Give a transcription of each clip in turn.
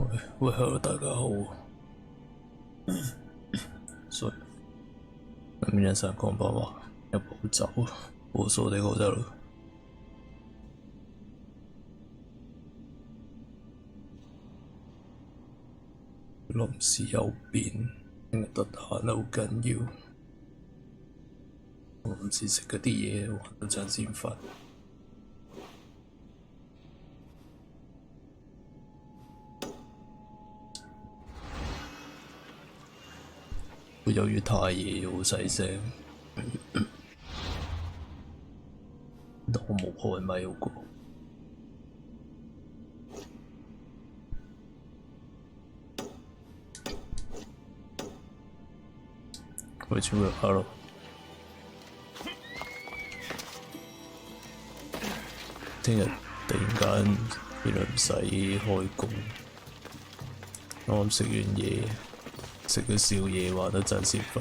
喂，hello，大家好。所以，皆さんこんばんは。やっぱ暴走でござる。臨時有變，聽日得閒好緊要。我唔知食嗰啲嘢，玩到陣先瞓。由於太夜好細聲，但我冇開咪嗰個。喂，請問 hello。聽日突然間原來唔使開工，我啱食完嘢。食咗宵夜，玩得陣先瞓。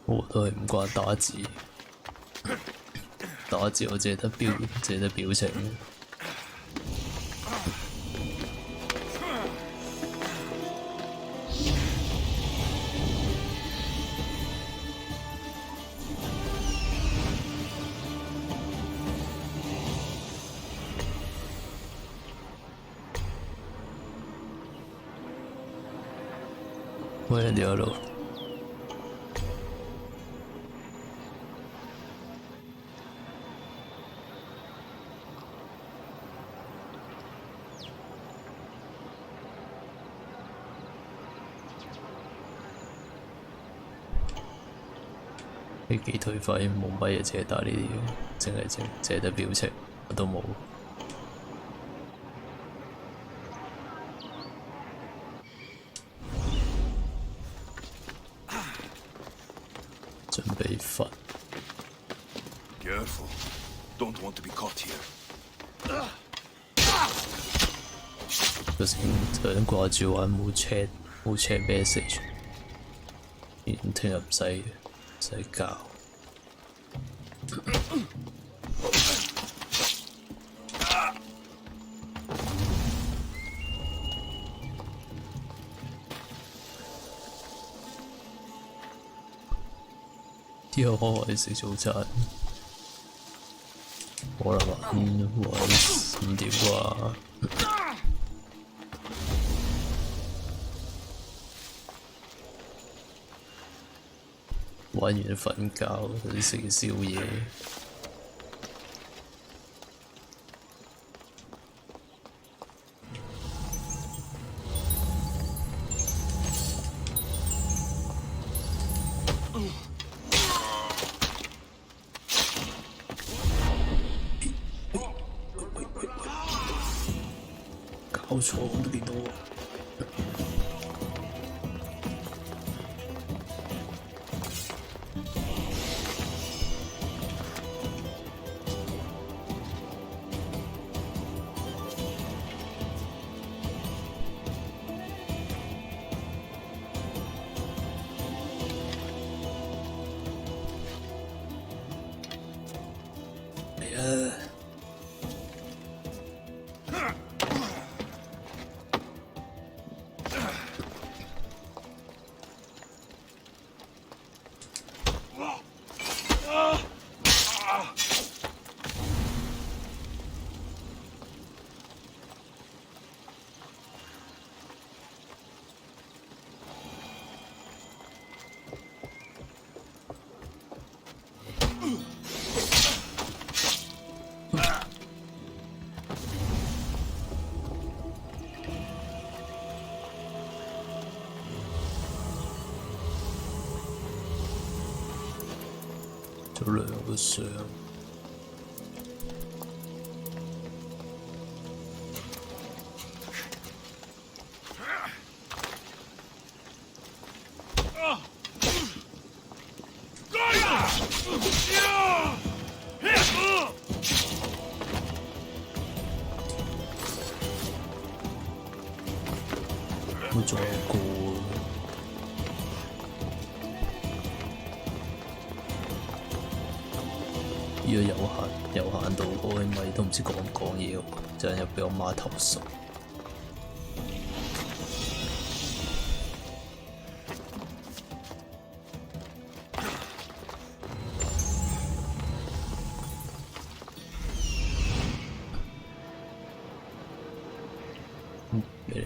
我都係唔慣打字，打字我淨係得表情。喂，你好。飛機退費冇乜嘢借打呢啲，淨係借得表情，我都冇。準備瞓。Careful, don't want to be caught here. 頭先掛住玩冇 chat message， 聽日唔使教。之後可唔可以食早餐？可能玩5點啩。玩完瞓覺，嗰啲食宵夜。搞錯都見到。做2個相。我仲有個呢個有限度開咪都唔知講唔講嘢喎，陣又俾我媽投訴。咩嚟？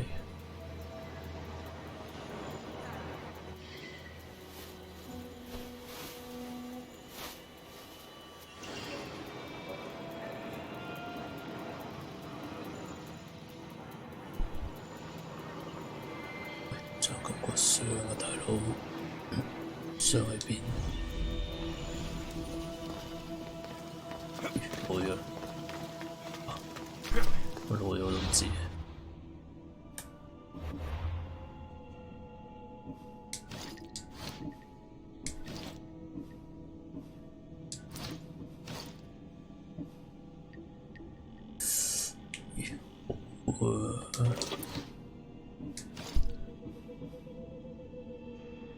仲有咁個箱啊，大佬！箱喺邊？攞咗，我攞咗都唔知。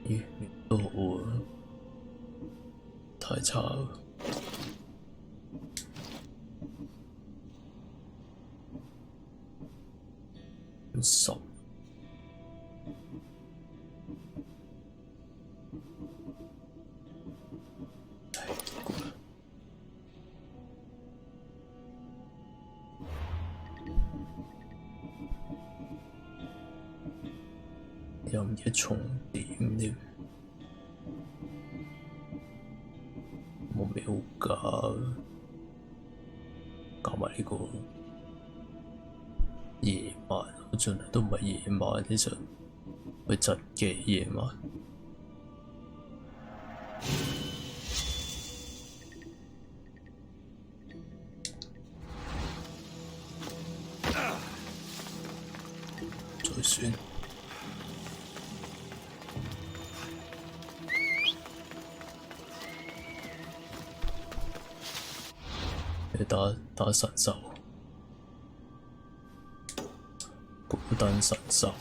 咦，都好啊，太差啦！十，有唔嘢重點添，冇咩好搞埋呢個夜晚，我盡量都唔係夜晚，其實會窒嘅夜晚。再算。打神獸，孤單神獸。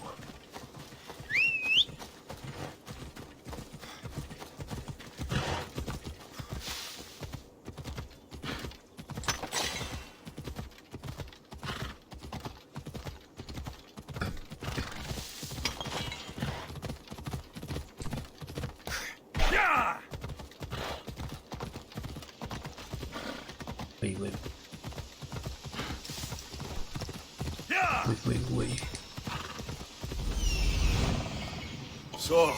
喂。So,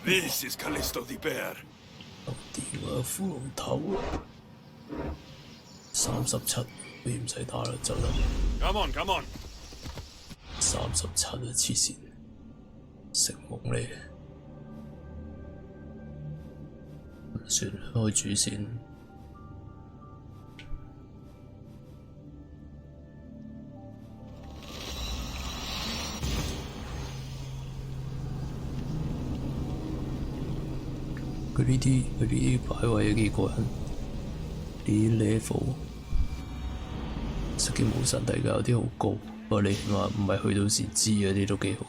this is Callisto the Bear. 掂啊，骷髏頭37，你唔使打啦，走啦。Come on. 37啊，黐線，食夢嚟。算啦，開主先。佢呢啲擺位幾過癮，啲 level 實機無神底㗎，有啲好高，不過你話唔係去到時知嗰啲都幾好。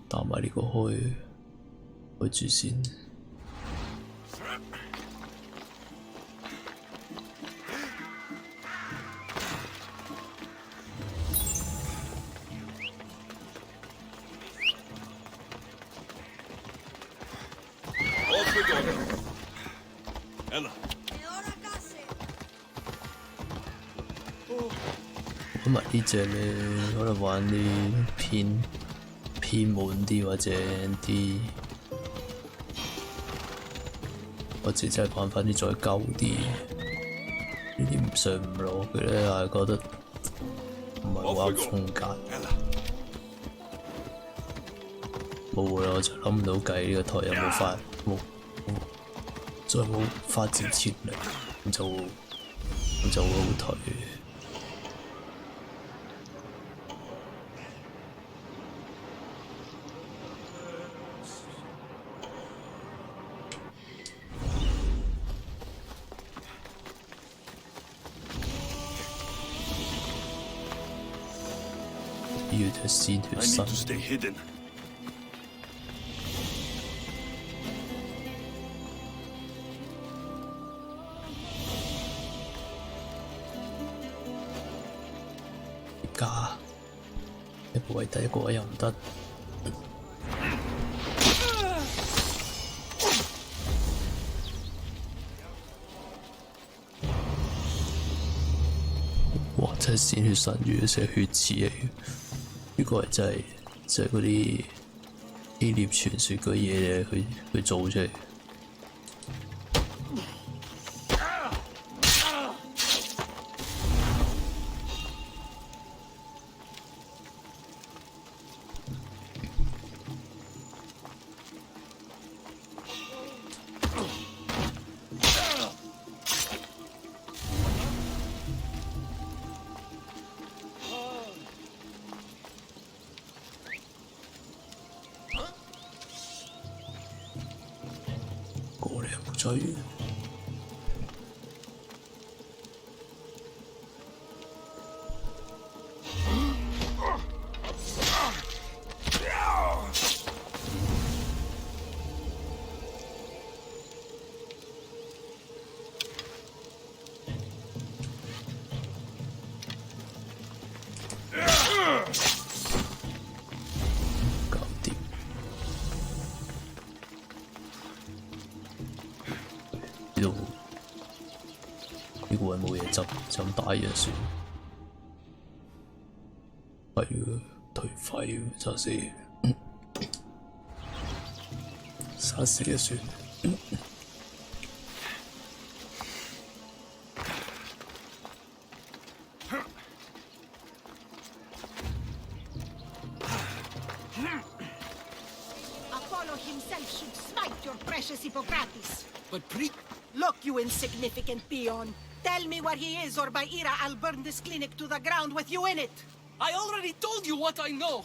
打埋呢個開住先。咁埋呢隻咧，可能玩啲偏門啲或者真係玩翻啲再舊啲，呢啲唔上唔落嘅咧，係覺得唔係好啱風格。冇啦，我就諗唔到計呢個台有冇再冇發展潛力，咁就會好頹。隻鮮血 I need 身 to stay hidden. 加一個位第一個位又唔得。哇！真係鮮血神魚，成血池嚟嘅。呢個係真係即係嗰啲希臘傳說嗰啲嘢咧，佢做出嚟。過嚟有冇追？搞掂。呢度呢個位冇嘢執，就咁打嘢算。係嘅，頹廢嘅，殺死，殺死就算。Apollo himself should smite your precious Hippocrates. But Look, you insignificant peon. Tell me where he is, or by Ira, I'll burn this clinic to the ground with you in it. I already told you what I know.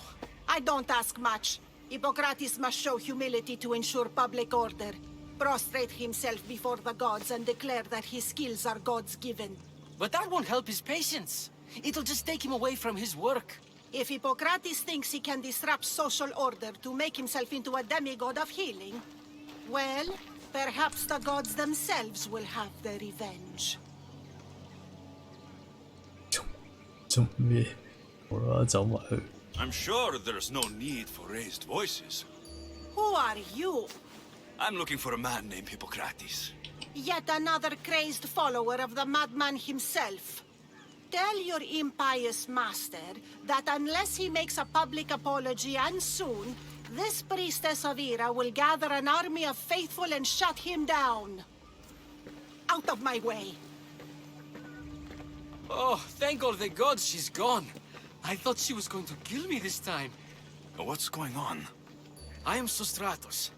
I don't ask much. Hippocrates must show humility to ensure public order. Prostrate himself before the gods and declare that his skills are God's given. But that won't help his patients. It'll just take him away from his work. If Hippocrates thinks he can disrupt social order to make himself into a demigod of healing, well, perhaps the gods themselves will have their revenge. 做咩？好啦，走埋去。 I'm sure there's no need for raised voices. Who are you? I'm looking for a man named Hippocrates. Yet another crazed follower of the madman himself. Tell your impious master that unless he makes a public apology and soon, this priestess of Ira will gather an army of faithful and shut him down. Out of my way. Oh, thank all the gods she's gone. I thought she was going to kill me this time. What's going on? I am Sostratos.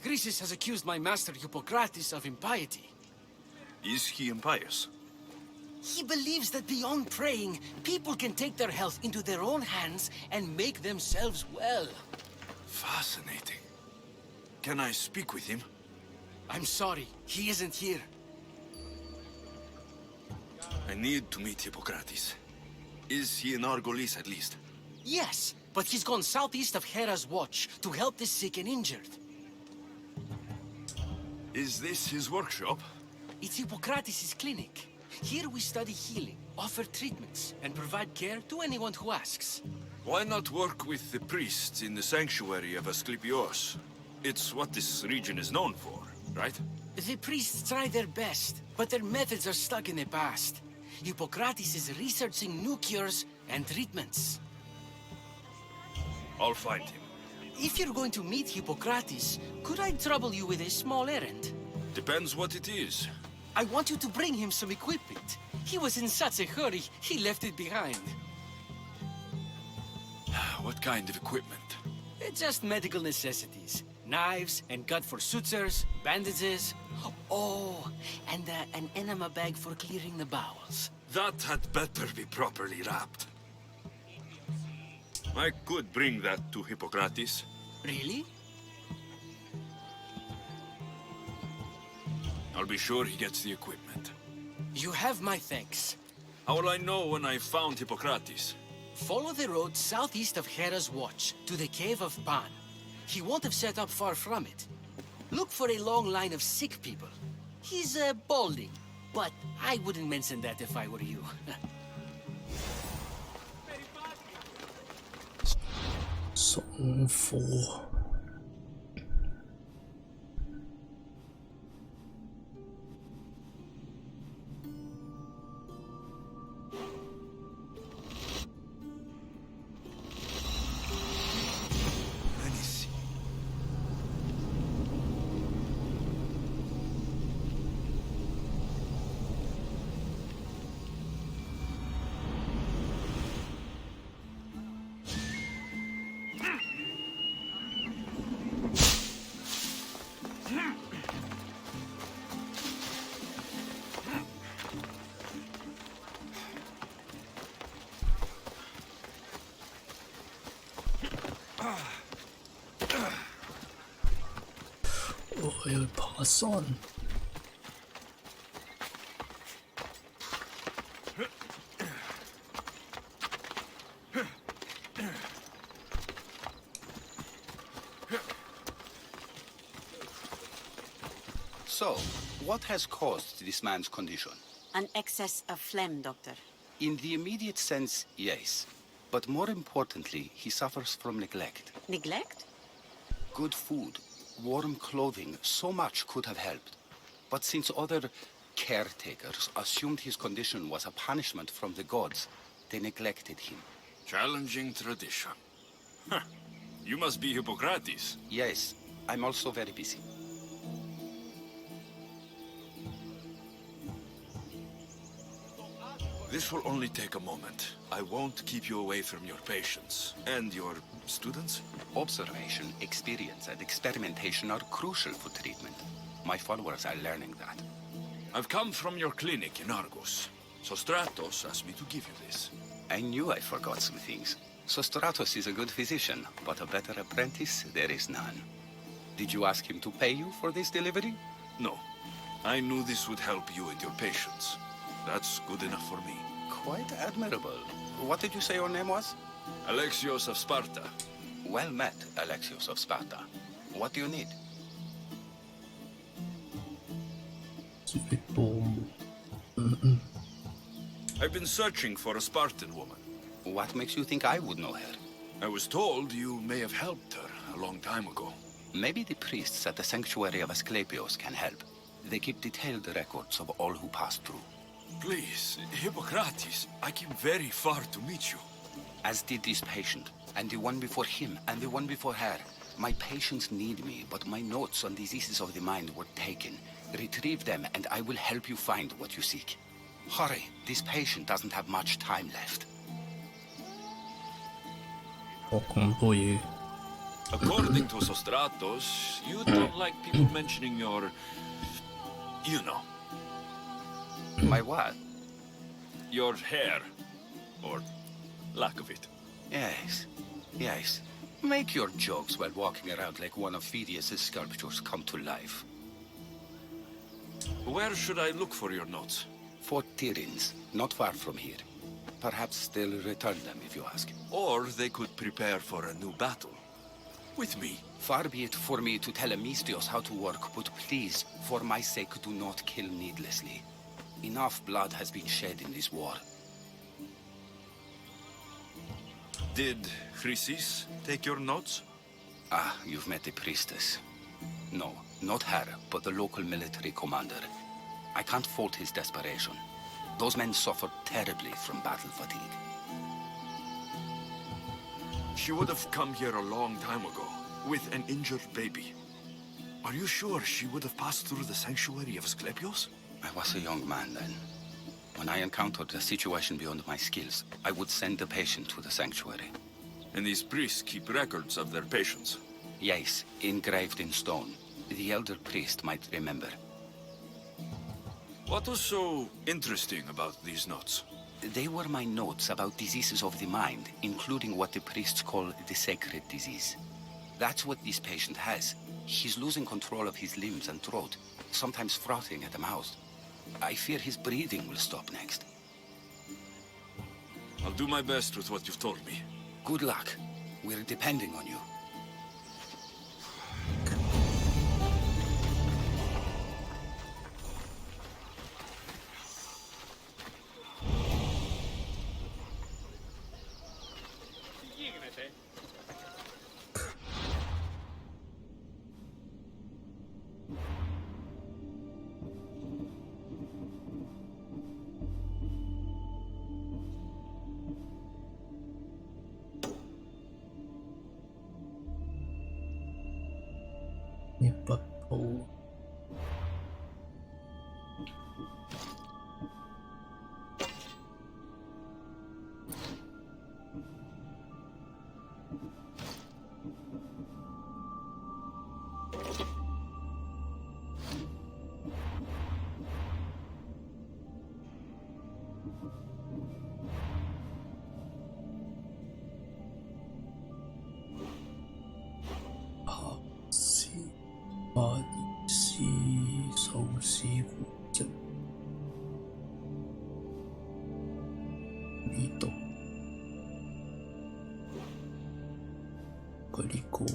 Chrysis has accused my master Hippocrates of impiety. Is he impious? He believes that beyond praying, people can take their health into their own hands and make themselves well. Fascinating. Can I speak with him? I'm sorry, he isn't here. I need to meet Hippocrates. Is he in Argolis at least? Yes, but he's gone southeast of Hera's watch to help the sick and injured. Is this his workshop? It's Hippocrates' clinic. Here we study healing, offer treatments, and provide care to anyone who asks. Why not work with the priests in the sanctuary of Asclepios? It's what this region is known for, right? The priests try their best, but their methods are stuck in the past. Hippocrates is researching new cures and treatments. I'll find him. If you're going to meet Hippocrates, could I trouble you with a small errand? Depends what it is. I want you to bring him some equipment. He was in such a hurry, he left it behind. What kind of equipment? Just medical necessities. Knives and cut for sutures, bandages. Oh, and an enema bag for clearing the bowels. That had better be properly wrapped. I could bring that to Hippocrates. Really? I'll be sure he gets the equipment. You have my thanks. How will I know when I found Hippocrates? Follow the road southeast of Hera's Watch to the Cave of Pan. He won't have set up far from it. Look for a long line of sick people. He's balding, but I wouldn't mention that if I were you. 送貨。我要爬山。So, what has caused this man's condition? An excess of phlegm, Doctor. In the immediate sense, yes. But more importantly, he suffers from neglect. Neglect? Good food, warm clothing, so much could have helped. But since other caretakers assumed his condition was a punishment from the gods, they neglected him. Challenging tradition. Huh. You must be Hippocrates. Yes, I'm also very busy. This will only take a moment. I won't keep you away from your patients. And your students? Observation, experience, and experimentation are crucial for treatment. My followers are learning that. I've come from your clinic in Argos. Sostratos asked me to give you this. I knew I forgot some things. Sostratos is a good physician, but a better apprentice there is none. Did you ask him to pay you for this delivery? No. I knew this would help you and your patients. That's good enough for me. Quite admirable. What did you say your name was? Alexios of Sparta. Well met, Alexios of Sparta. What do you need? I've been searching for a Spartan woman. What makes you think I would know her? I was told you may have helped her a long time ago. Maybe the priests at the sanctuary of Asclepios can help. They keep detailed records of all who pass through. Please, Hippocrates, I came very far to meet you. As did this patient, and the one before him, and the one before her. My patients need me, but my notes on diseases of the mind were taken. Retrieve them, and I will help you find what you seek. Hurry, this patient doesn't have much time left. 好恐怖嘢。 According to Sostratos, you don't like people mentioning your... you know, My what? your hair. Or lack of it. Yes, yes. Make your jokes while walking around like one of Phidias' sculptures come to life. Where should I look for your notes? Fort Tyrins, not far from here. Perhaps they'll return them if you ask. Or they could prepare for a new battle. With me. Far be it for me to tell Amistios how to work, but please, for my sake, do not kill needlessly. Enough blood has been shed in this war. Did Chrysis take your notes? Ah, you've met the priestess. No, not her, but the local military commander. I can't fault his desperation. Those men suffered terribly from battle fatigue. She would have come here a long time ago, with an injured baby. Are you sure she would have passed through the sanctuary of Asclepios? I was a young man then. When I encountered a situation beyond my skills, I would send the patient to the sanctuary. And these priests keep records of their patients. Yes, engraved in stone. The elder priest might remember. What was so interesting about these notes? They were my notes about diseases of the mind, including what the priests call the sacred disease. That's what this patient has. He's losing control of his limbs and throat, sometimes frothing at the mouth. I fear his breathing will stop next. I'll do my best with what you've told me. Good luck. We're depending on you.咩不好？巴爾斯壽司古蹟呢度，佢呢個。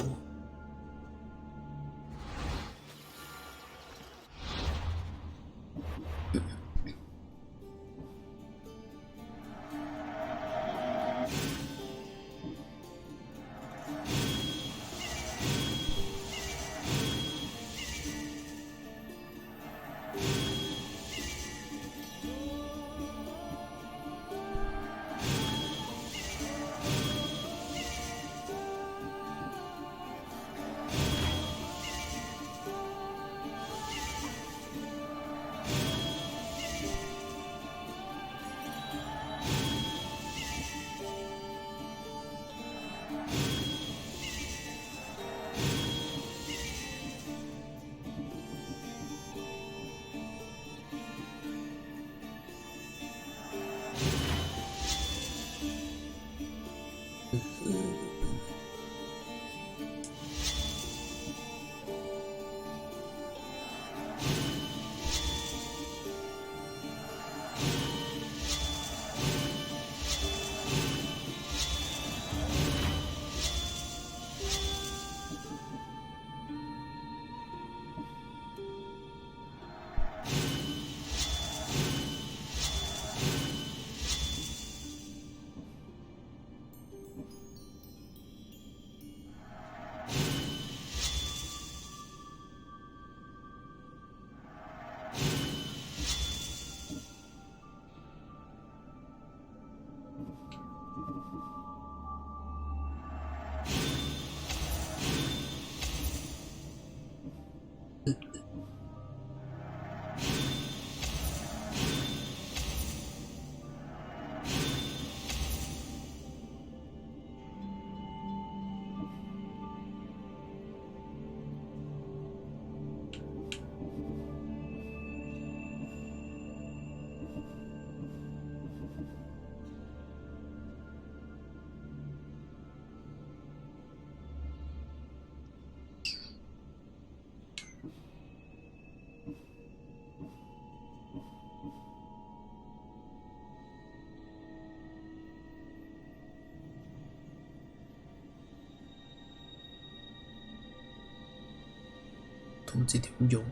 都唔知點用。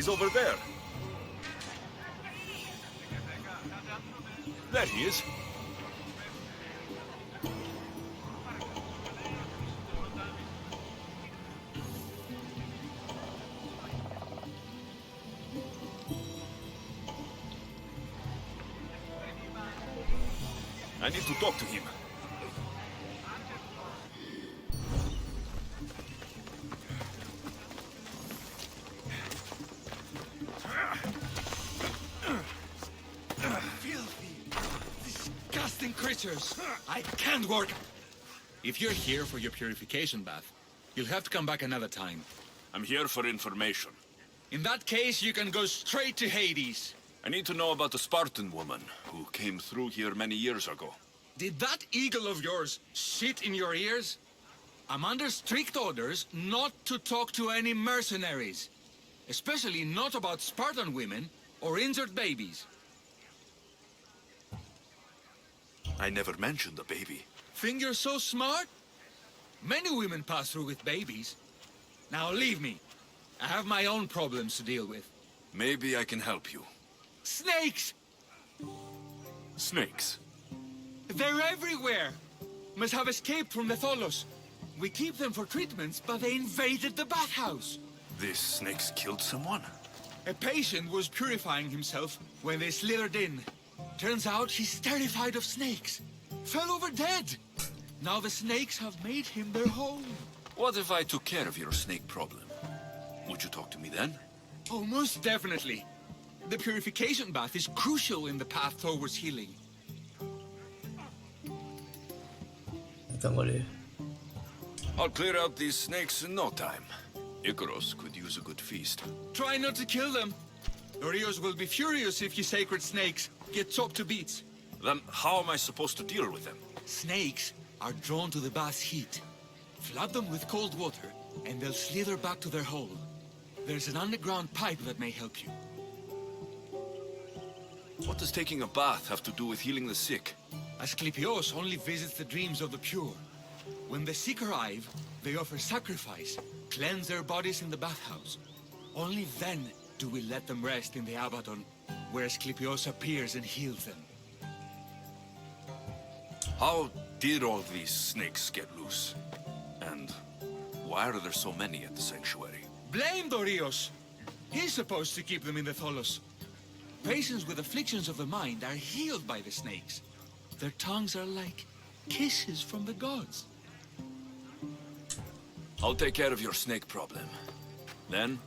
He's over there. There he is. I need to talk to him. Filthy, disgusting creatures. I can't work. If you're here for your purification bath, you'll have to come back another time. I'm here for information. In that case, you can go straight to Hades. I need to know about the Spartan woman who came through here many years ago. Did that eagle of yours shit in your ears? I'm under strict orders not to talk to any mercenaries. Especially not about Spartan women or injured babies. I never mentioned a baby. Think you're so smart? Many women pass through with babies. Now leave me. I have my own problems to deal with. Maybe I can help you. Snakes! Snakes. They're everywhere! Must have escaped from the Tholos. We keep them for treatments, but they invaded the bathhouse. These snakes killed someone? A patient was purifying himself when they slithered in. Turns out he's terrified of snakes. Fell over dead. Now the snakes have made him their home. What if I took care of your snake problem? Would you talk to me then? Oh, most definitely. The purification bath is crucial in the path towards healing. 等我哋 I'll clear out these snakes in no time. Icarus could use a good feast. Try not to kill them. Dorios will be furious if you sacred snakes get chopped to bits. Then how am I supposed to deal with them? Snakes are drawn to the bath's heat. Flood them with cold water, and they'll slither back to their hole. There's an underground pipe that may help you. What does taking a bath have to do with healing the sick? Asclepios only visits the dreams of the pure. When the sick arrive, they offer sacrifice, cleanse their bodies in the bathhouse. Only then do we let them rest in the Abaddon, where Asclepios appears and heals them. How did all these snakes get loose? And why are there so many at the sanctuary? Blame Dorios! He's supposed to keep them in the Tholos. Patients with afflictions of the mind are healed by the snakes. Their tongues are like kisses from the gods. I'll take care of your snake problem. Then,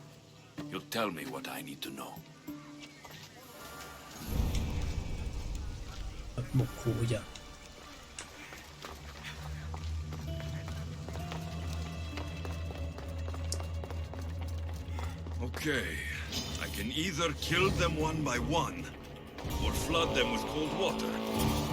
you'll tell me what I need to know. 木虎人 Okay, I can either kill them one by one, or flood them with cold water.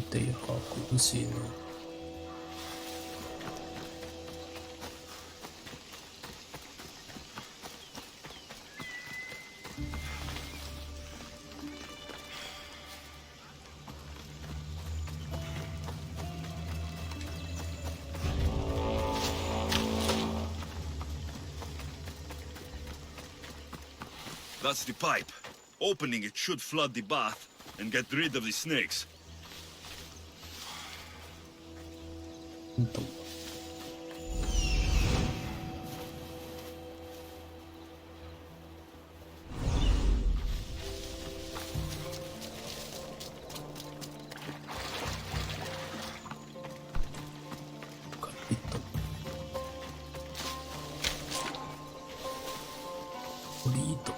地下管線啊！ That's the pipe. Opening it should flood the bath and get rid of the snakes. とカリッとクリード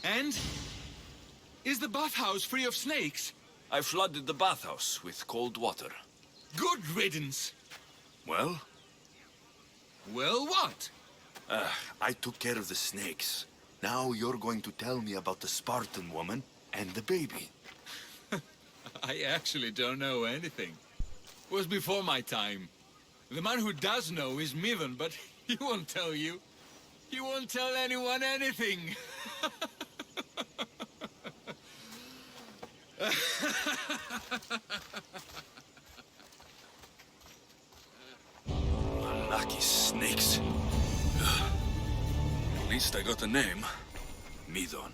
And? Is the bathhouse free of snakes? I flooded the bathhouse with cold water. Good riddance. Well, Well, what? I took care of the snakes. Now you're going to tell me about the Spartan woman and the baby. I actually don't know anything. Was before my time. The man who does know is Mivan, but he won't tell you. He won't tell anyone anything. Lucky snakes. At least I got a name. Midon.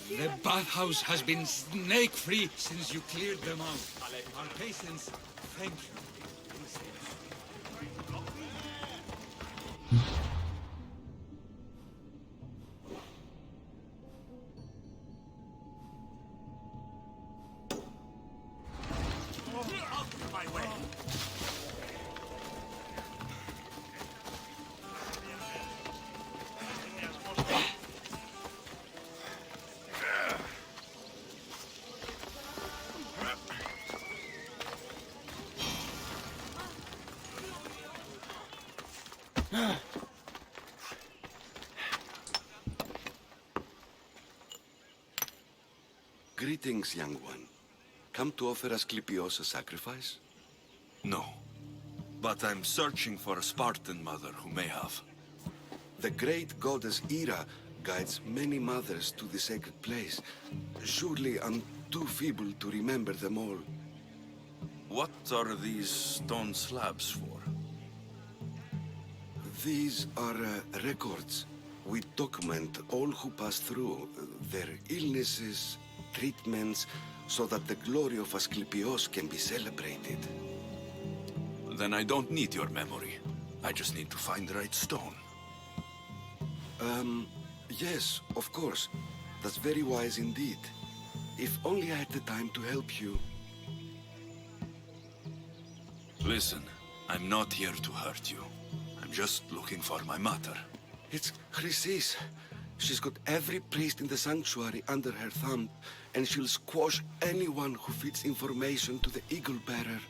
The bathhouse has been snake-free since you cleared them out. Our patience, thank you. Greetings, young one. Come to offer Asclepios a sacrifice? No. But I'm searching for a Spartan mother who may have. The great goddess Ira guides many mothers to the sacred place. Surely I'm too feeble to remember them all. What are these stone slabs for? These are records. We document all who pass through, their illnesses, treatments, so that the glory of Asclepios can be celebrated. Then I don't need your memory. I just need to find the right stone. Yes, of course. That's very wise indeed. If only I had the time to help you. Listen, I'm not here to hurt you. I'm just looking for my mother. It's Chrysis. She's got every priest in the sanctuary under her thumb, and she'll squash anyone who feeds information to the Eagle Bearer.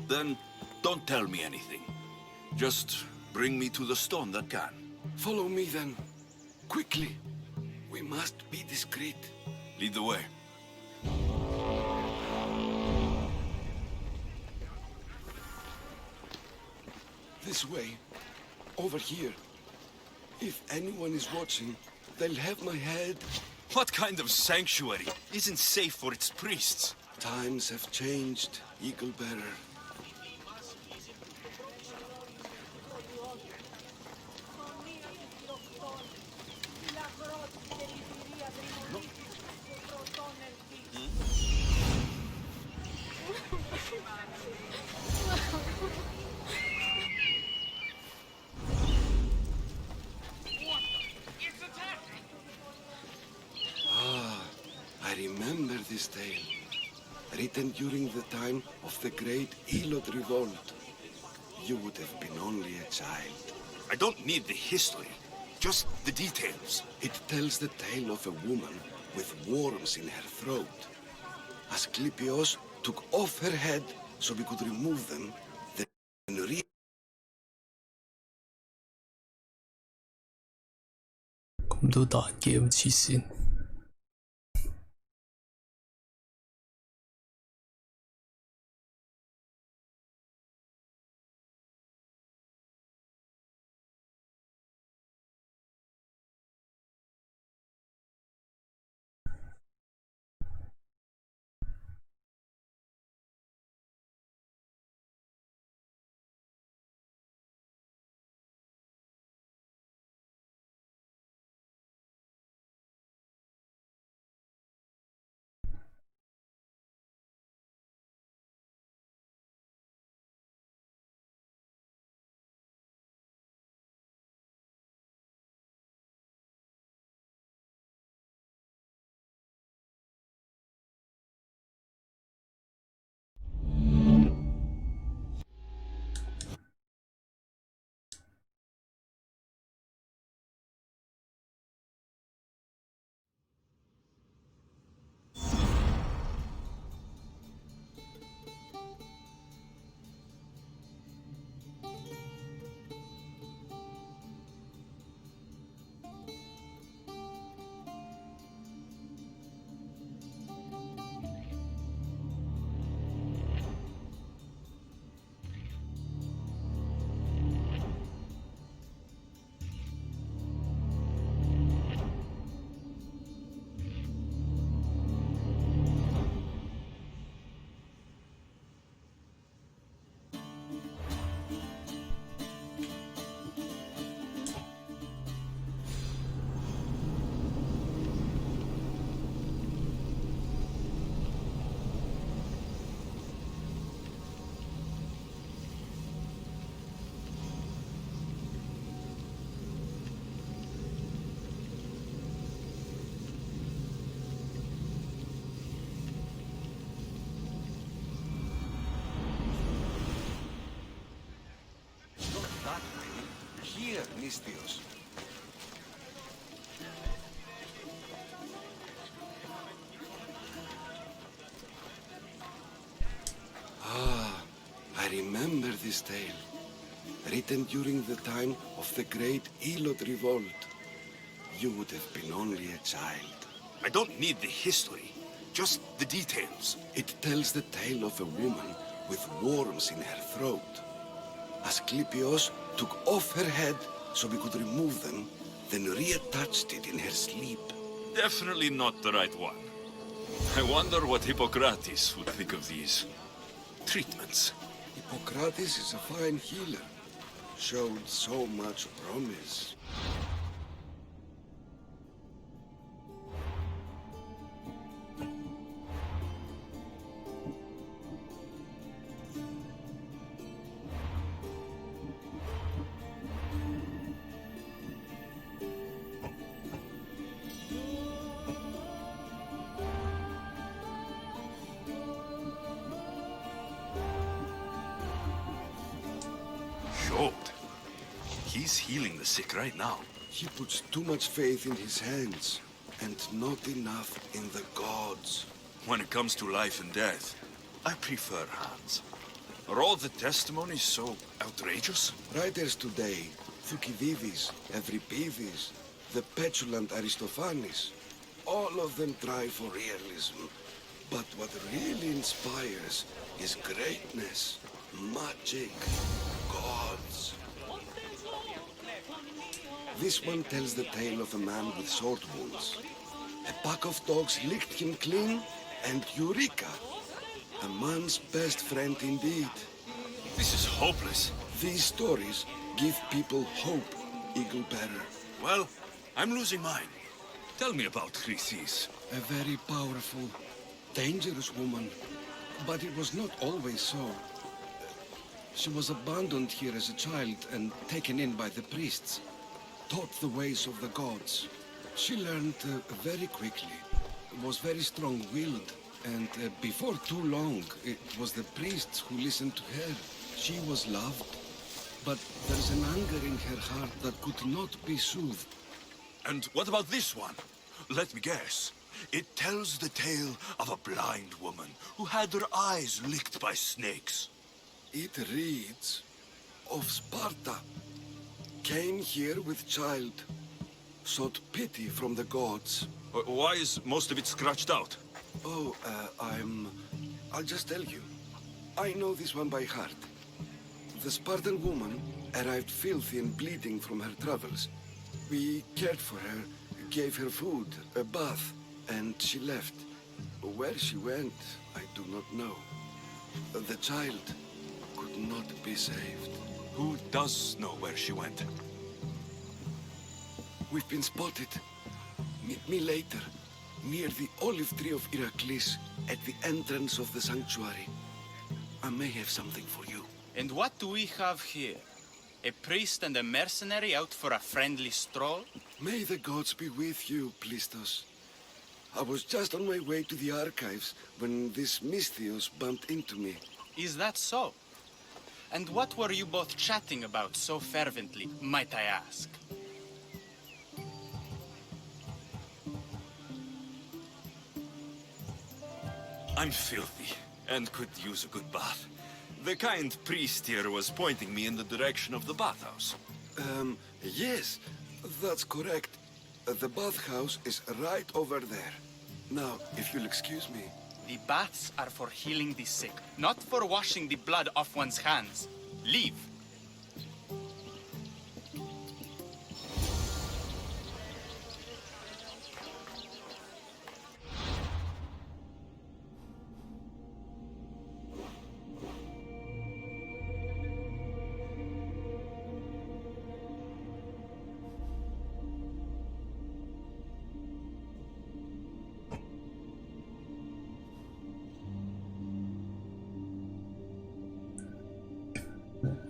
Then don't tell me anything. Just bring me to the stone that can. Follow me then. Quickly. We must be discreet. Lead the way. This way. Over here. If anyone is watching, they'll have my head. What kind of sanctuary isn't safe for its priests? Times have changed, Eagle Bearer. I remember this tale, written during the time of the great Elot Revolt. You would have been only a child. I don't need the history, just the details. It tells the tale of a woman with worms in her throat. Asclepius took off her head so we could remove them, then re- 咁都彈嘅咁黐線。Here, Nistios. Ah, I remember this tale. Written during the time of the great Elot revolt. You would have been only a child. I don't need the history, just the details. It tells the tale of a woman with worms in her throat. Asclepius took off her head so we could remove them, then reattached it in her sleep. Definitely not the right one. I wonder what Hippocrates would think of these treatments. Hippocrates is a fine healer. Showed so much promise. He's healing the sick right now. He puts too much faith in his hands, and not enough in the gods. When it comes to life and death, I prefer hands. Are all the testimonies so outrageous? Writers today, Thucydides, Euripides, the petulant Aristophanes, all of them try for realism. But what really inspires is greatness, magic, gods. This one tells the tale of a man with sword wounds. A pack of dogs licked him clean, and Eureka! A man's best friend indeed. This is hopeless. These stories give people hope, Eagle Bearer. Well, I'm losing mine. Tell me about Chrysis. A very powerful, dangerous woman. But it was not always so. She was abandoned here as a child and taken in by the priests. Taught the ways of the gods. She learned very quickly. Was very strong-willed. And before too long, it was the priests who listened to her. She was loved. But there's an anger in her heart that could not be soothed. And what about this one? Let me guess. It tells the tale of a blind woman who had her eyes licked by snakes. It reads of Sparta. Came here with child. Sought pity from the gods. Why is most of it scratched out? Oh, I'll just tell you. I know this one by heart. The Spartan woman arrived filthy and bleeding from her travels. We cared for her, gave her food, a bath, and she left. Where she went, I do not know. The child could not be saved. Who does know where she went? We've been spotted. Meet me later, near the olive tree of Heracles, at the entrance of the sanctuary. I may have something for you. And what do we have here? A priest and a mercenary out for a friendly stroll? May the gods be with you, Plistos. I was just on my way to the archives when this Misthios bumped into me. Is that so? And what were you both chatting about so fervently, might I ask? I'm filthy and could use a good bath. The kind priest here was pointing me in the direction of the bathhouse. Yes, that's correct. The bathhouse is right over there. Now, if you'll excuse me. The baths are for healing the sick, not for washing the blood off one's hands. Leave.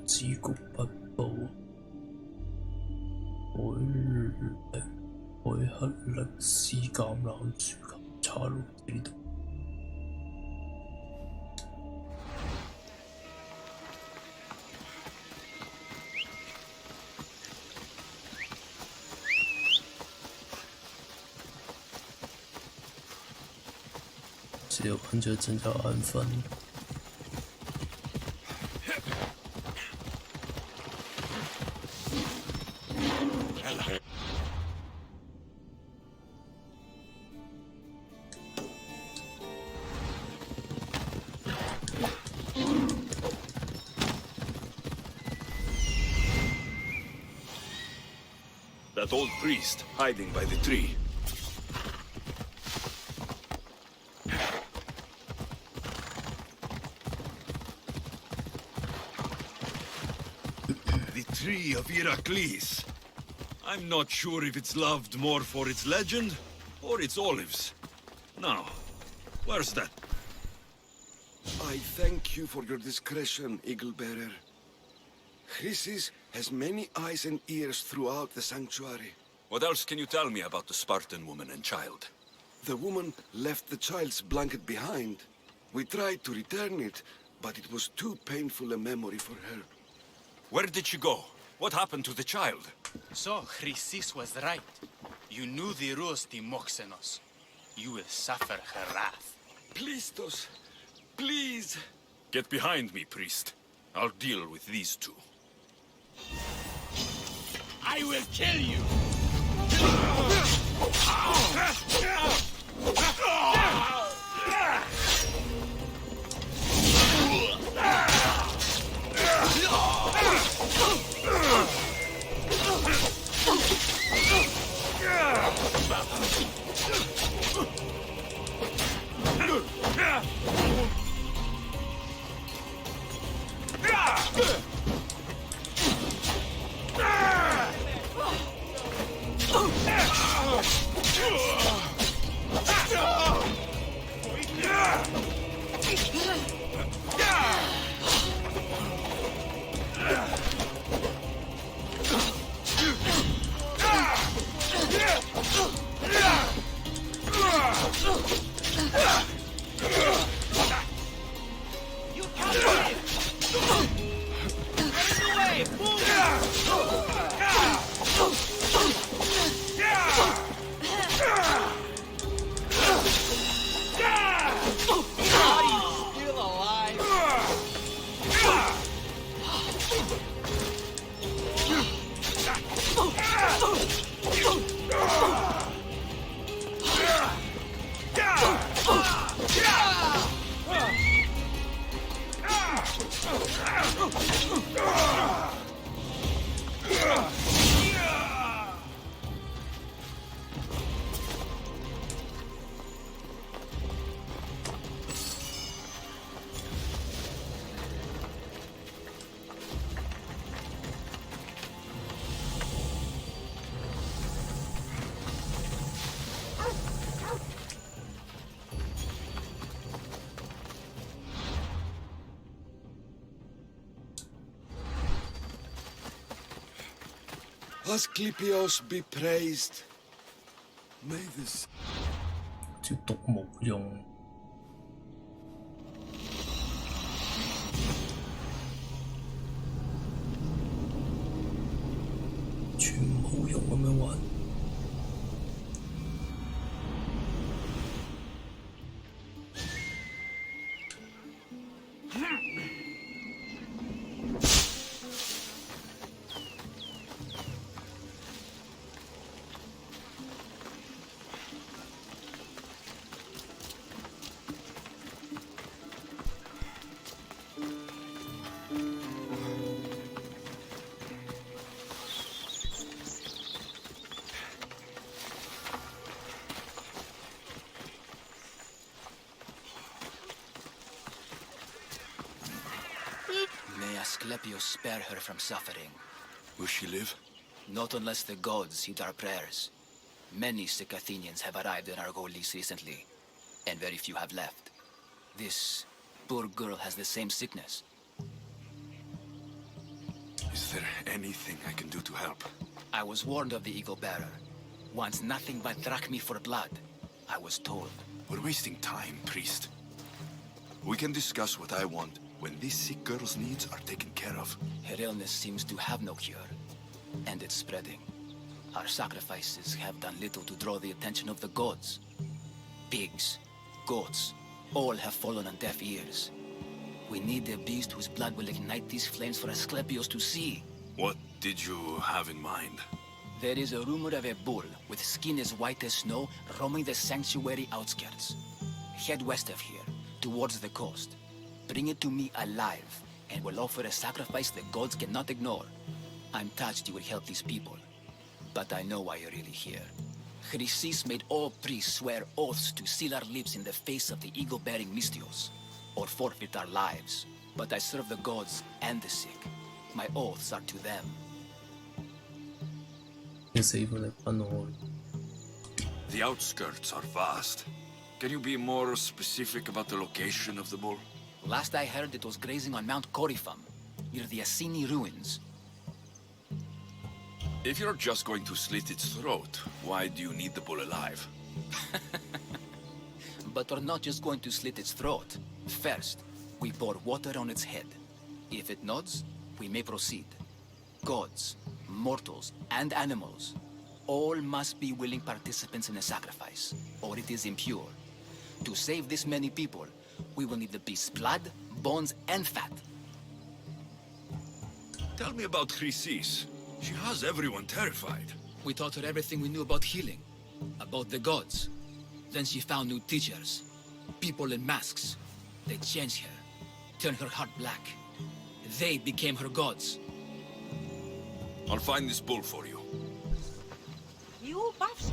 知局不保，海克力斯橄欖樹及茶綠之道。只有看着增加安分。That old priest hiding by the tree. The tree of Heracles. I'm not sure if it's loved more for its legend or its olives. Now, where's that? I thank you for your discretion, Eagle-bearer. Chrysis has many eyes and ears throughout the sanctuary. What else can you tell me about the Spartan woman and child? The woman left the child's blanket behind. We tried to return it, but it was too painful a memory for her. Where did she go? What happened to the child? So, Chrysis was right. You knew the rules, Timoxenos. You will suffer her wrath. Plistos, please. Get behind me, priest. I'll deal with these two. I will kill you! Asclepios be praised. May this 絕毒無用。全冇用咁樣玩。May Asclepius spare her from suffering. Will she live? Not unless the gods heed our prayers. Many sick Athenians have arrived in Argolis recently, and very few have left. This poor girl has the same sickness. Is there anything I can do to help? I was warned of the Eagle Bearer. Wants nothing but drachmi for blood. I was told. We're wasting time, priest. We can discuss what I want when this sick girl's needs are taken care of. Her illness seems to have no cure, and it's spreading. Our sacrifices have done little to draw the attention of the gods. Pigs, goats, all have fallen on deaf ears. We need a beast whose blood will ignite these flames for Asclepios to see. What did you have in mind? There is a rumor of a bull with skin as white as snow roaming the sanctuary outskirts. Head west of here, towards the coast. Bring it to me alive, and we'll offer a sacrifice the gods cannot ignore. I'm touched you will help these people, but I know why you're really here. Chrysis made all priests swear oaths to seal our lips in the face of the eagle-bearing Mystios, or forfeit our lives. But I serve the gods and the sick. My oaths are to them. 你死過嚟揾我。The outskirts are vast. Can you be more specific about the location of the bull? Last I heard, it was grazing on Mount Corifum, near the Assini ruins. If you're just going to slit its throat, why do you need the bull alive? But we're not just going to slit its throat. First, we pour water on its head. If it nods, we may proceed. Gods, mortals, and animals, all must be willing participants in a sacrifice, or it is impure. To save this many people, we will need the beast's blood, bones, and fat. Tell me about Chrysis. She has everyone terrified. We taught her everything we knew about healing, about the gods. Then she found new teachers, people in masks. They changed her, turned her heart black. They became her gods. I'll find this bull for you. You buffs.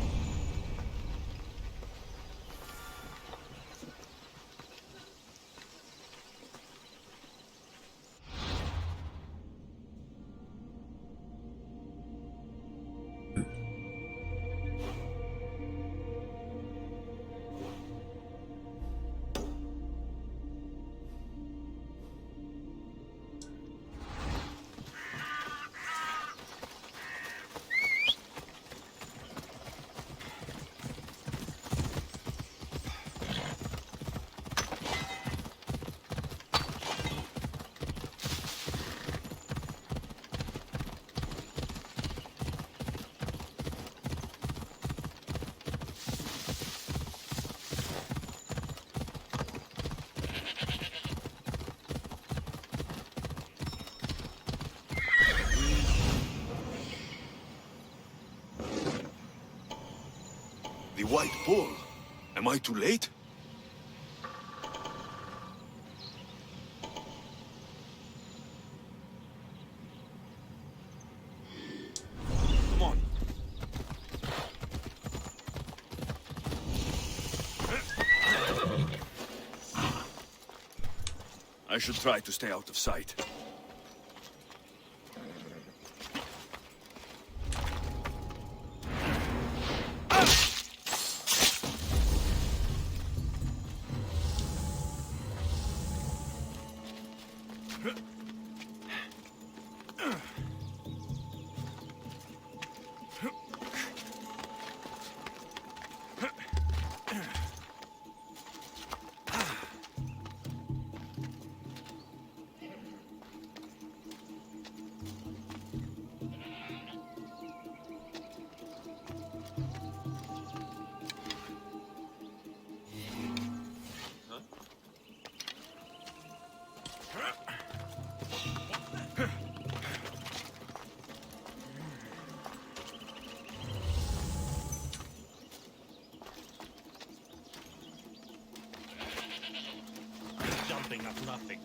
The White Bull. Am I too late? Come on. I should try to stay out of sight. have nothing.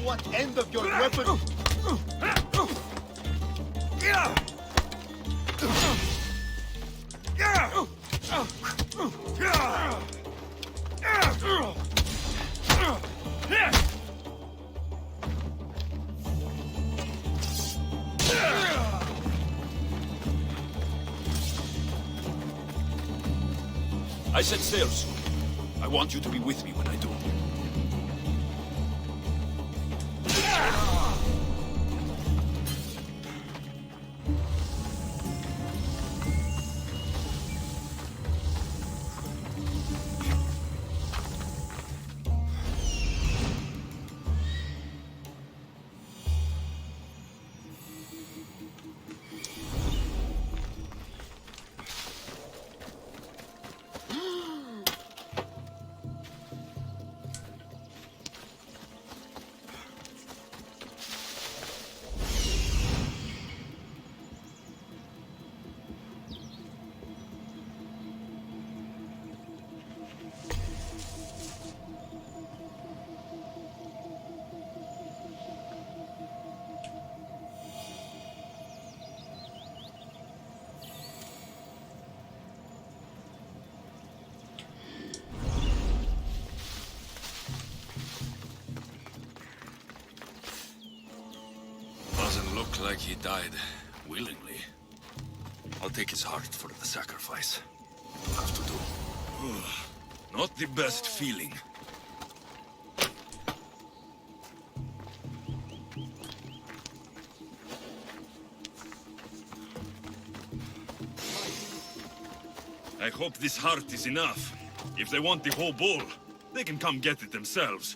What end of your weapon? I set sail soon. I want you to be with me when I do. Doesn't look like he died willingly. I'll take his heart for the sacrifice. It'll have to do. Not the best feeling. I hope this heart is enough. If they want the whole bowl, they can come get it themselves.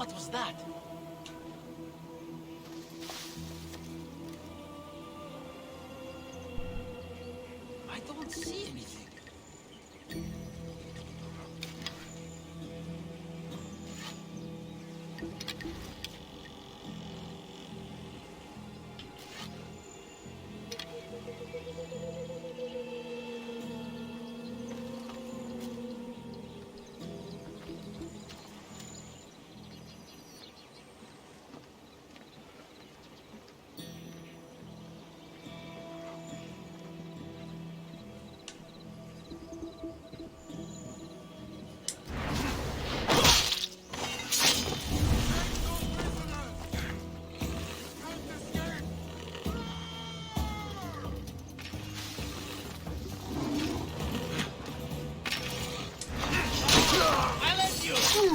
What was that? I don't see anything.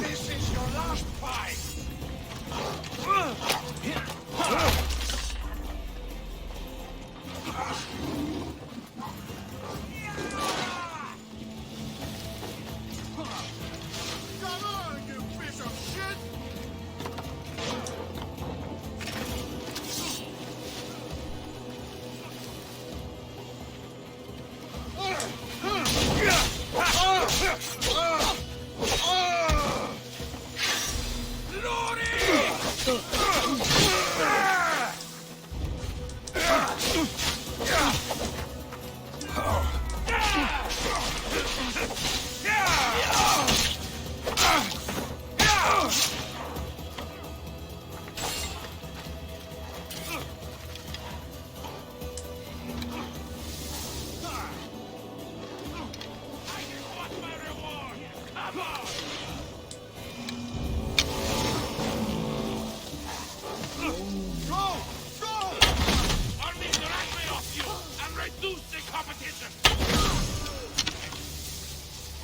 This is your last fight! Come on, you piece of shit!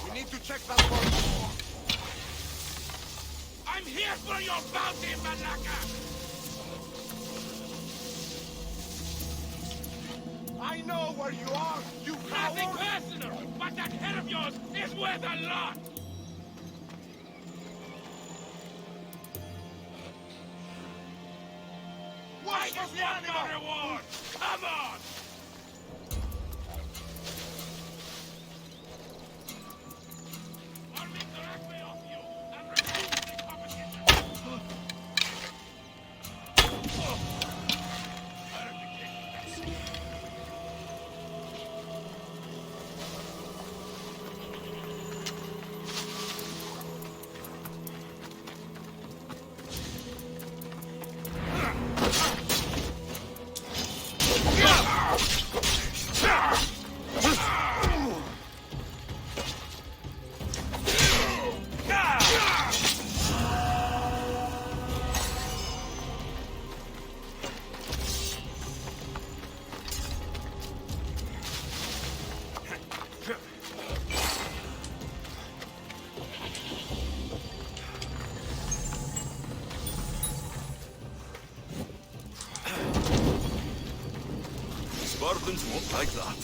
We need to check that one. I'm here for your bounty, Malaka! I know where you are, you Nothing coward! personal, but that head of yours is worth a lot! What's I just the want animal? my reward! Come on! I'll make the railway off you and refuse the competition! Spartans won't like that.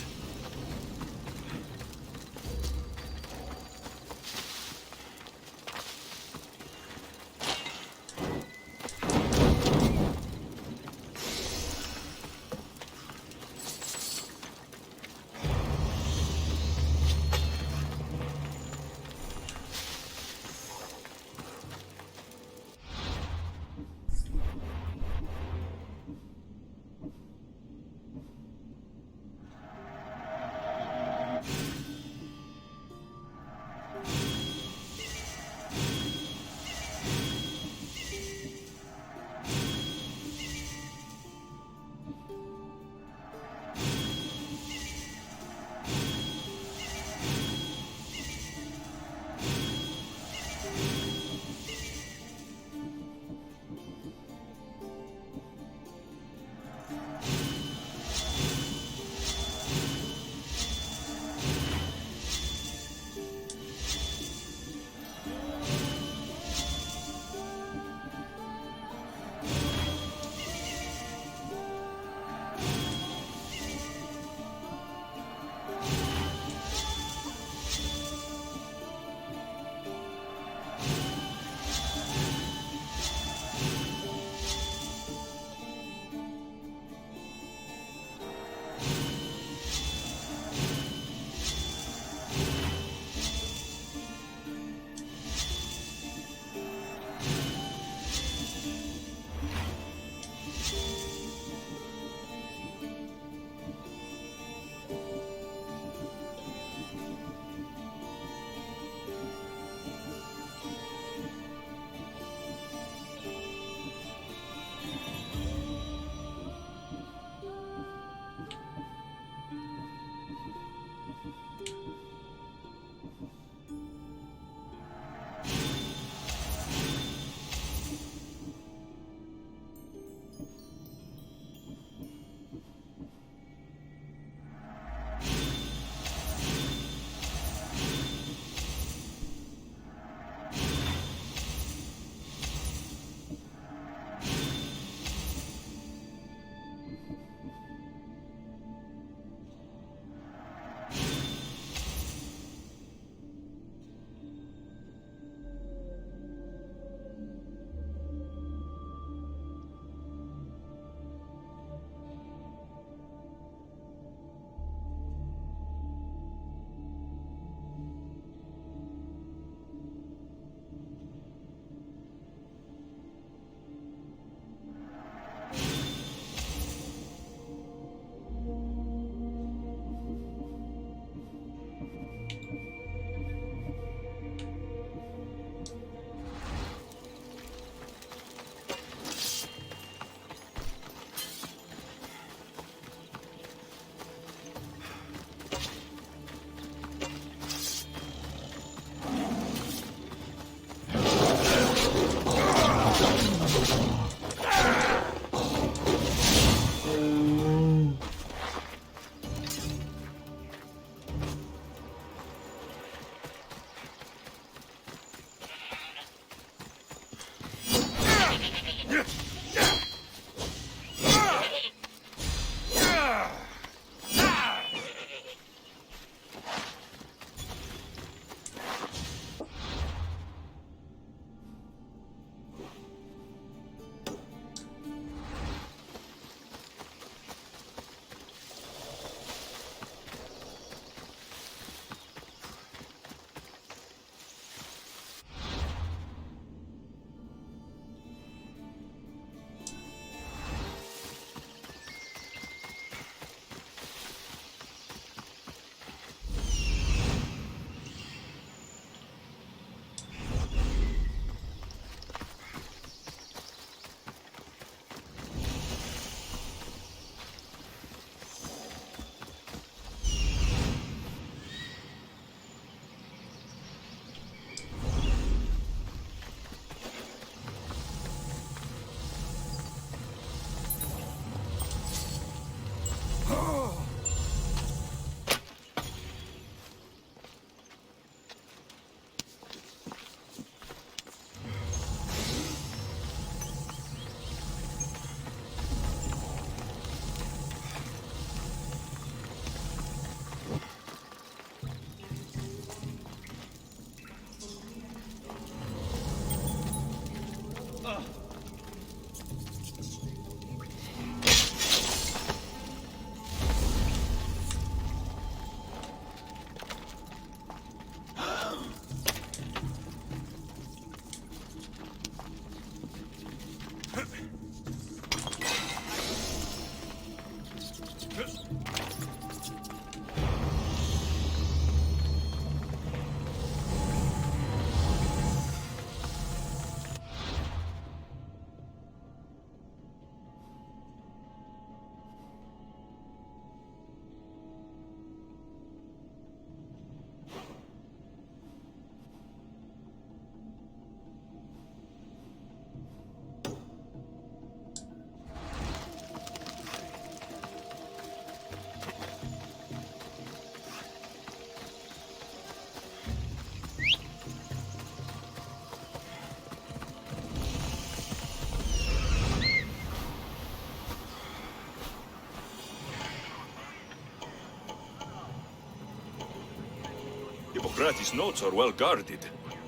Hippocrates' notes are well guarded.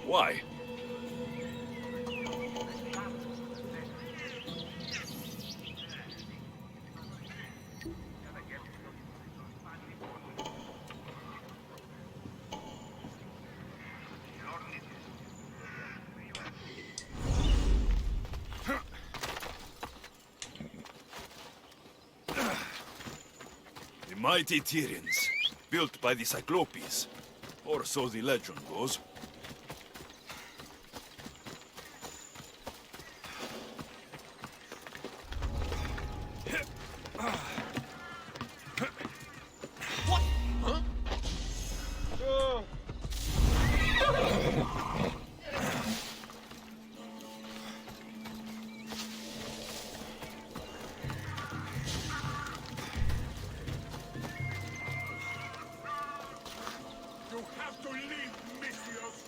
Why? The mighty Tyrians, built by the Cyclopes, or so the legend goes. You have to leave, Messieurs.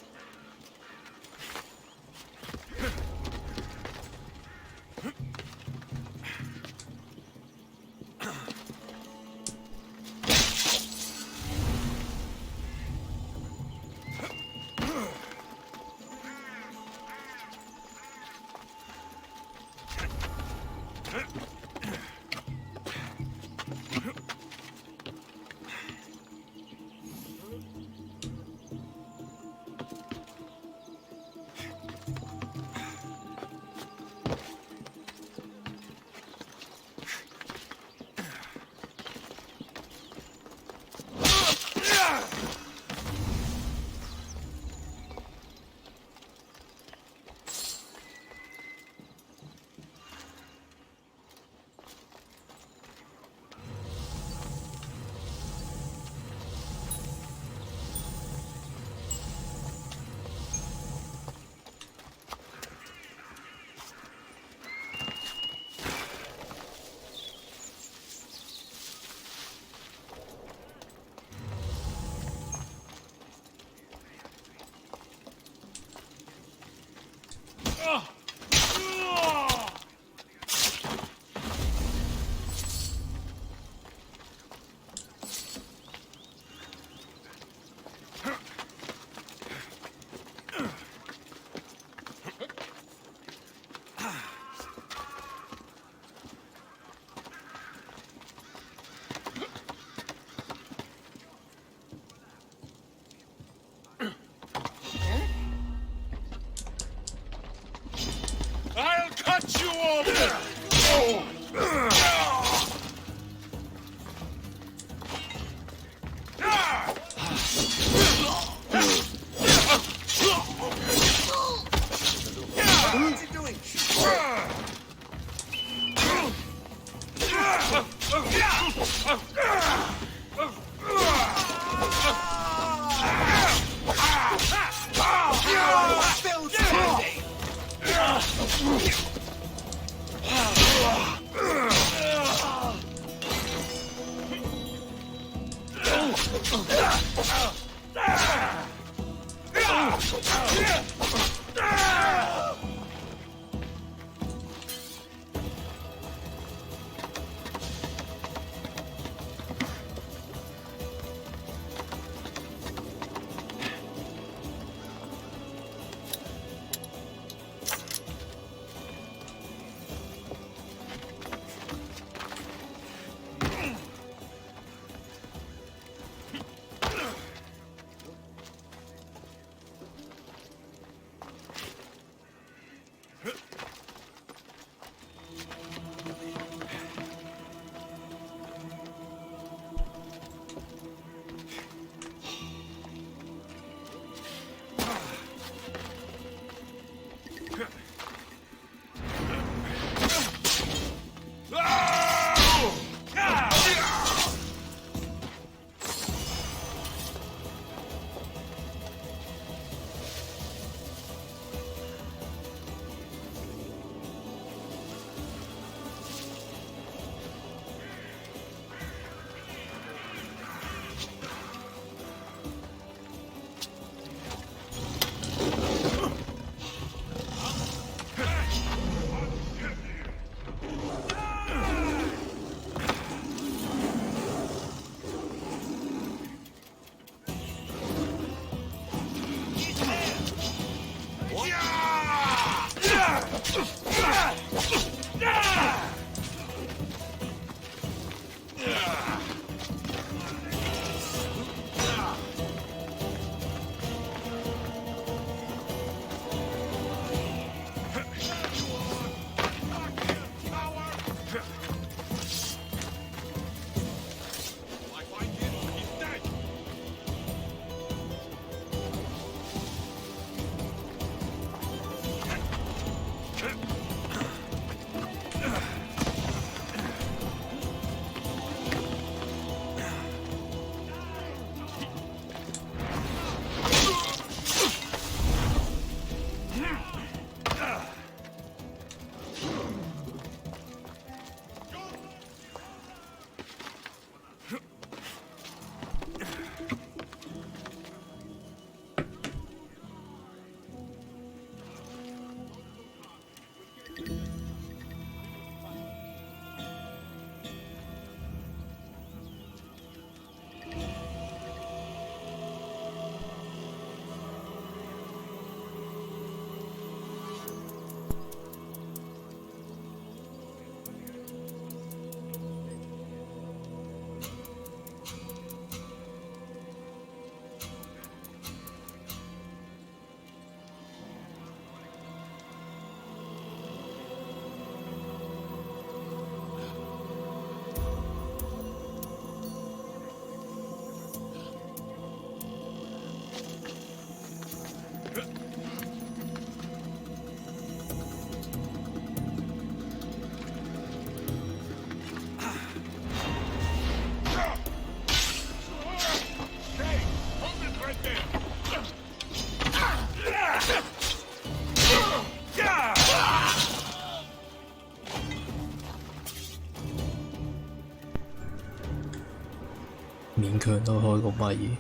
勉強都開個咪。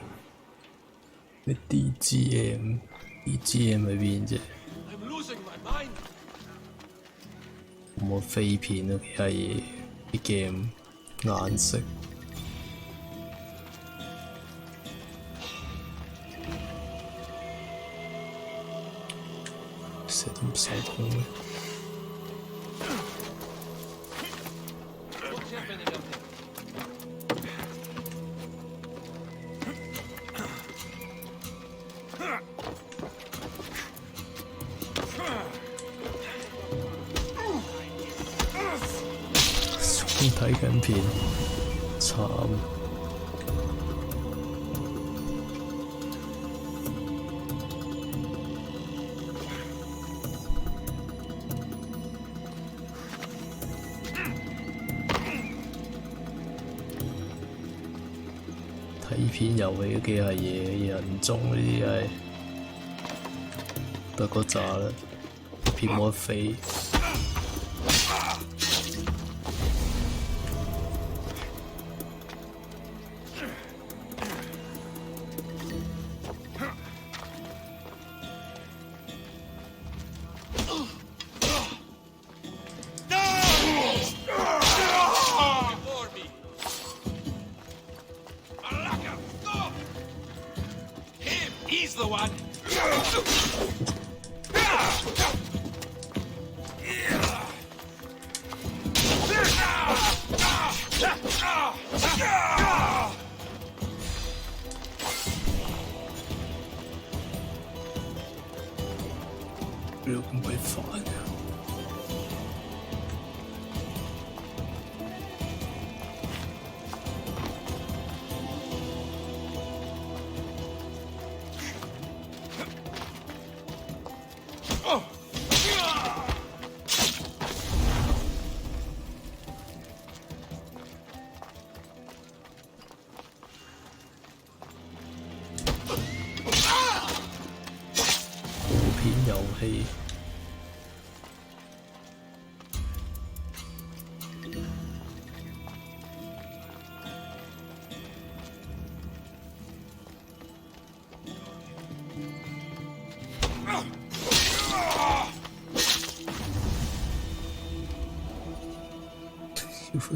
你 DGM 喺邊啫？冇飛片啊，其他嘢啲 game 顏色。成日都唔手痛嘅。睇緊片，慘。睇片遊戲嘅機械嘢，人中呢啲係得嗰扎啦，片冇得飛。咁鬼煩啊！片遊戲。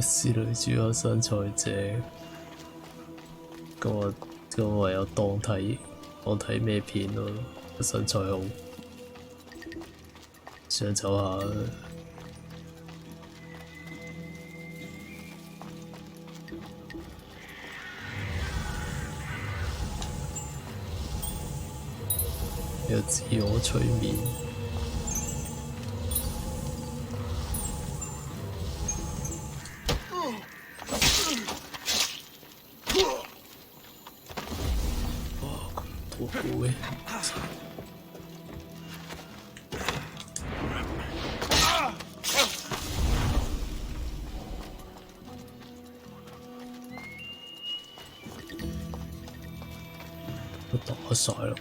是女主角身材正，咁我唯有當睇咩片咯，身材好，想走下。有自我催眠。哇，咁多股嘅。都打晒啦啩。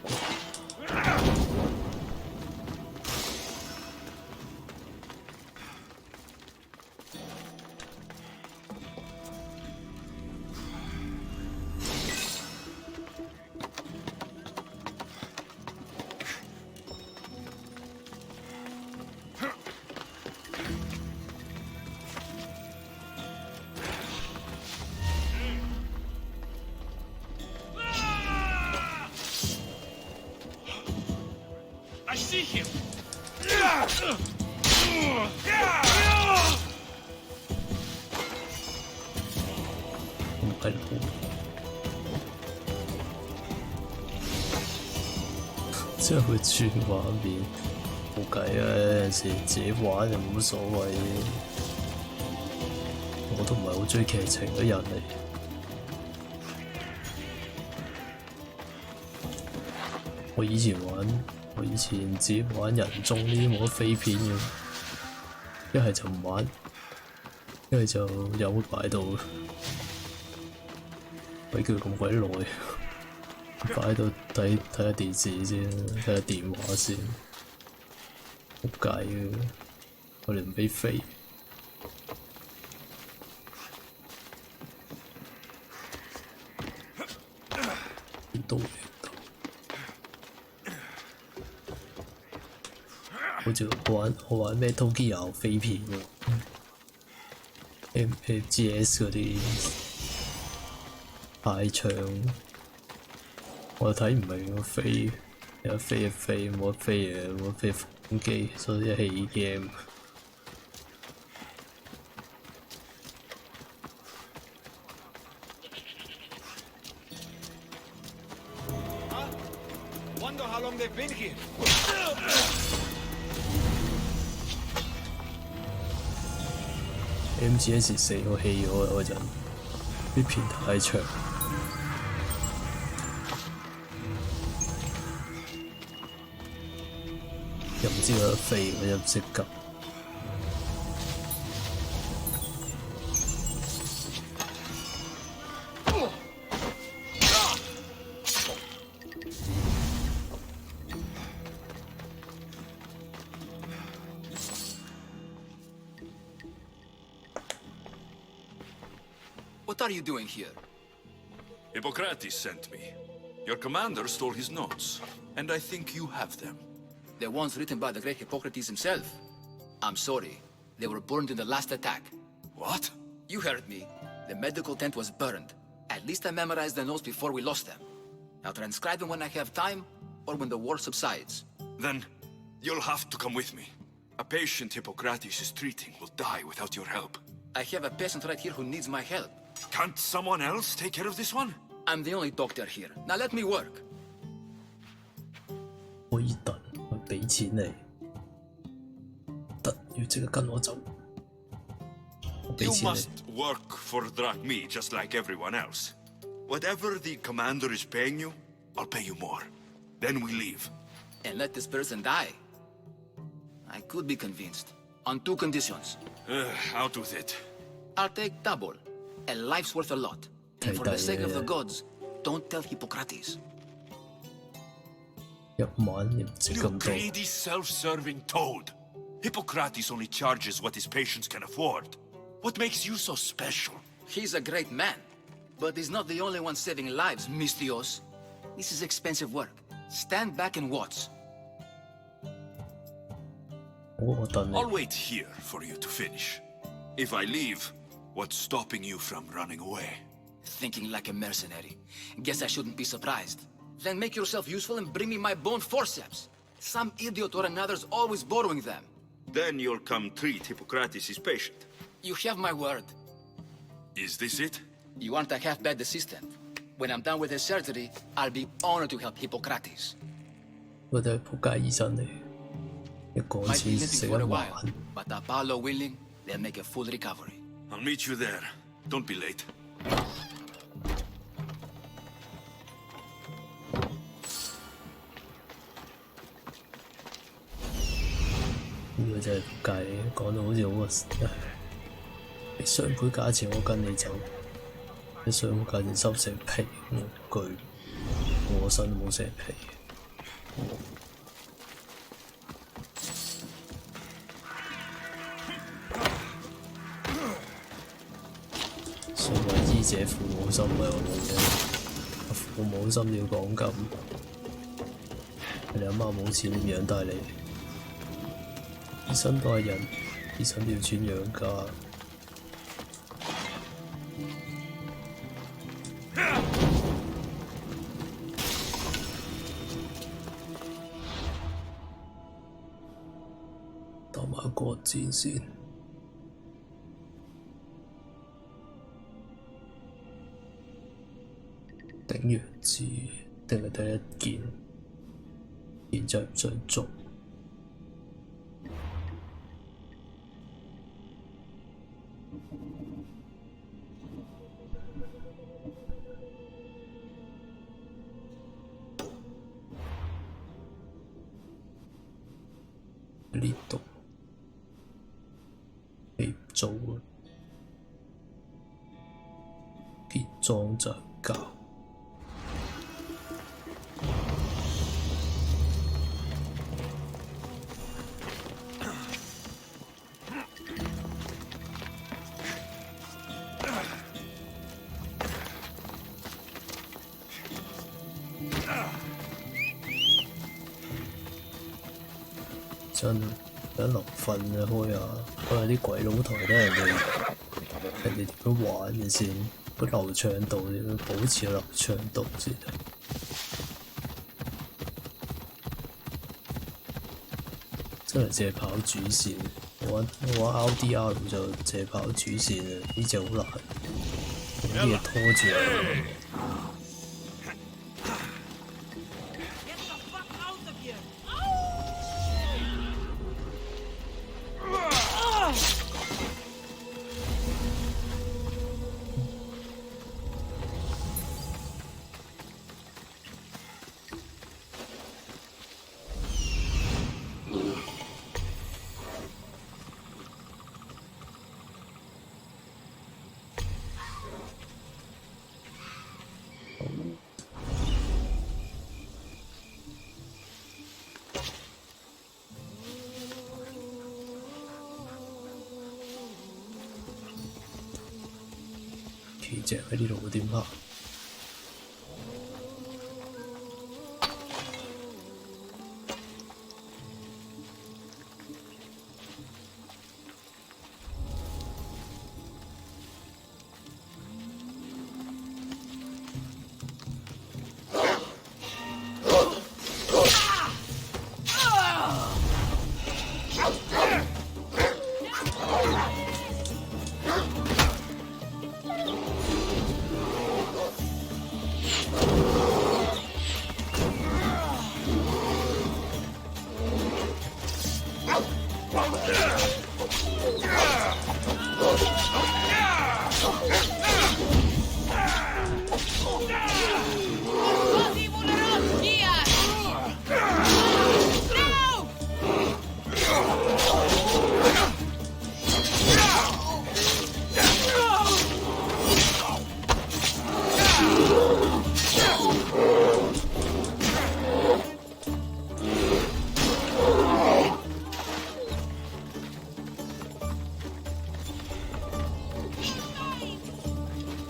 I see him. 唔係路，即係佢轉畫面，冇計啊！有陣時自己玩就冇乜所謂。我都唔係好追劇情嘅人嚟。我以前自己玩人中呢啲冇得飛片嘅，一係就唔玩，一係就有擺到，鬼叫咁鬼耐，擺到睇下電視先，睇下電話先，冇計嘅，我哋唔俾飛。邊度嚟？好似我玩咩 Tokyo 飛片喎，MGS 嗰啲太長，我又睇唔明個飛，有得飛就飛，冇得飛嘅冇得飛風機，所以係 game。Wonder how long they've been here. MGS 4我棄咗嗰陣，啲片太長，又唔知有得飛，我又唔識急。What are you doing here? Hippocrates sent me. Your commander stole his notes, and I think you have them. The ones written by the great Hippocrates himself. I'm sorry. They were burned in the last attack. What? You heard me. The medical tent was burned. At least I memorized the notes before we lost them. I'll transcribe them when I have time, or when the war subsides. Then, you'll have to come with me. A patient Hippocrates is treating will die without your help. I have a patient right here who needs my help. Can't someone else take care of this one? I'm the only doctor here. Now let me work. 可以等，我俾錢你，得要即刻跟我走。我俾 You 錢 must 你， work for Drachmi just like everyone else. Whatever the commander is paying you, I'll pay you more. Then we leave. And let this person die. I could be convinced. On two conditions. Out with it. I'll take double. A life's worth a lot. And for the sake of the gods, don't tell Hippocrates. 一晚亦唔值 You 咁多。 greedy, self-serving toad. Hippocrates only charges what his patients can afford. What makes you so special? He's a great man. But he's not the only one saving lives, Mistios. This is expensive work. Stand back and watch. 我等你。 I'll wait here for you to finish. If I leave, what's stopping you from running away? Thinking like a mercenary. Guess I shouldn't be surprised. Then make yourself useful and bring me my bone forceps. Some idiot or another's always borrowing them. Then you'll come treat Hippocrates' patient. You have my word. Is this it? You aren't a half-bad assistant. When I'm done with the surgery, I'll be honored to help Hippocrates. 嗰啲係仆街醫生嚟，一講 Might 錢 be 食 limping 得 for a 慢 while,。but Apollo willing, they'll make a full recovery. I'll meet you there. Don't be late. 呢個真係仆街，講到好似好核突。你雙倍價錢我跟你走，你雙倍價錢收成皮，我句我身都冇成皮。所謂醫者父母心咪我老啫，父母心要講究。你阿媽冇錢點養大你？醫生都係人，醫生都要錢養家。打埋國戰先。頂陽字定係第一件，然之後唔想做。呢度你唔做啊？結裝就教。真有得臨瞓啊，開下啲鬼佬台睇人哋點樣玩嘅先，個流暢度點樣保持個流暢度先。真係淨係跑主線，我玩 RDR 就淨係跑主線啊，呢隻好難，有啲嘢拖住我。奇隻喺呢度點行？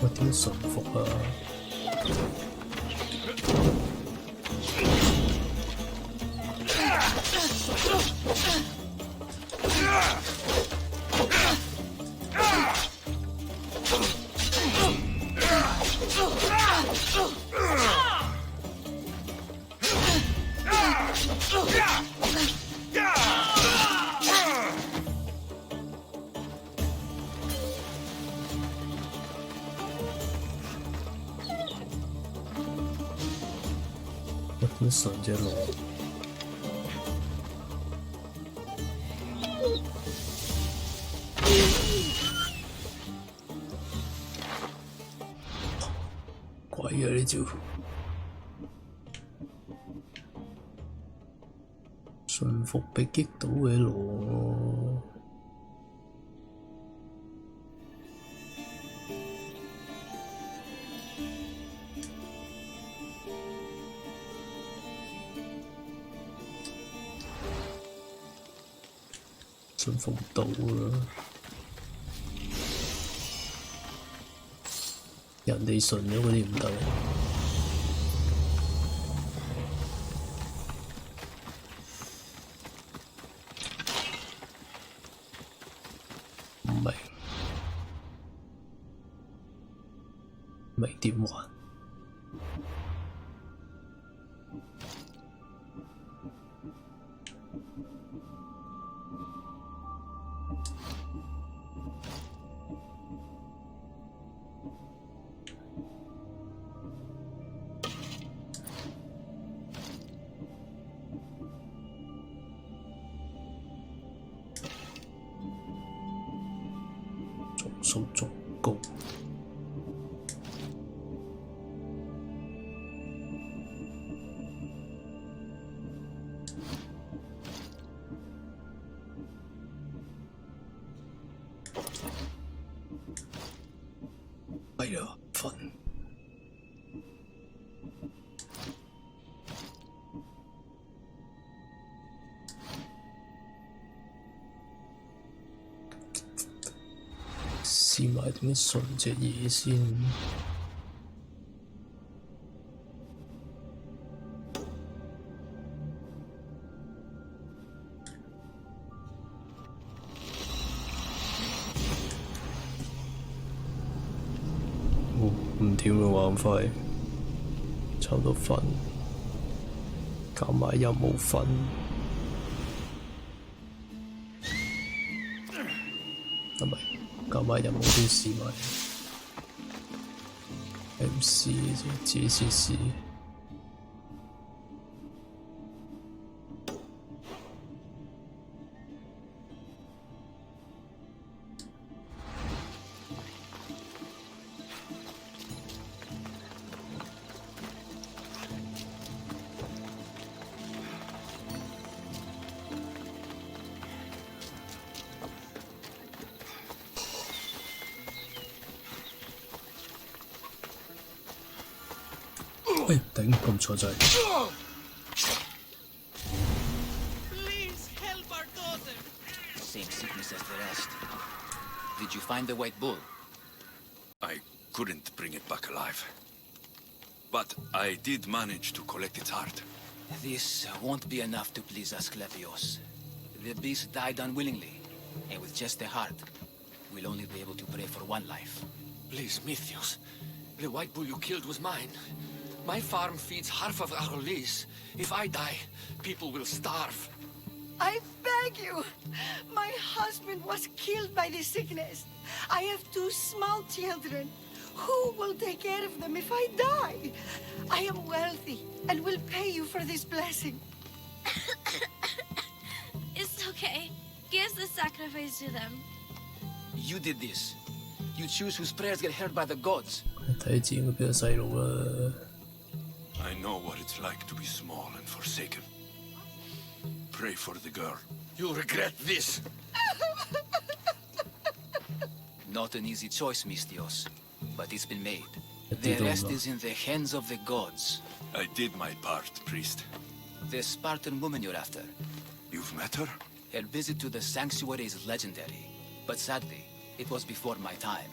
我點順服啊？咁順隻路。鬼啊！呢招順服被擊倒嘅路。順服唔到啊！人哋順咗嗰啲唔得。唔明點玩？數足高。哎呀，瞓。試埋點樣順隻嘢先。唔掂啦，話咁快，差唔多瞓，夾埋又冇瞓。係咪？夾埋任務都試埋 ，MC 啫，自己試試。哎，頂咁錯掣。Please help our daughter. Same sickness as the rest. Did you find the white bull? I couldn't bring it back alive. But I did manage to collect its heart. This won't be enough to please Asclepios. The beast died unwillingly, and with just the heart, we'll only be able to pray for one life. Please, Mythios. The white bull you killed was mine. My farm feeds half of our lease. If I die, people will starve. I beg you! My husband was killed by the sickness. I have 2 small children. Who will take care of them if I die? I am wealthy and will pay you for this blessing. It's okay. Give the sacrifice to them. You did this. You choose whose prayers get heard by the gods. 睇字應該俾個細路啦。I know what it's like to be small and forsaken. Pray for the girl. You'll regret this. Not an easy choice, Mystios, but it's been made. The rest is in the hands of the gods. I did my part, priest. The Spartan woman you're after. You've met her? Her visit to the sanctuary is legendary, but sadly, it was before my time.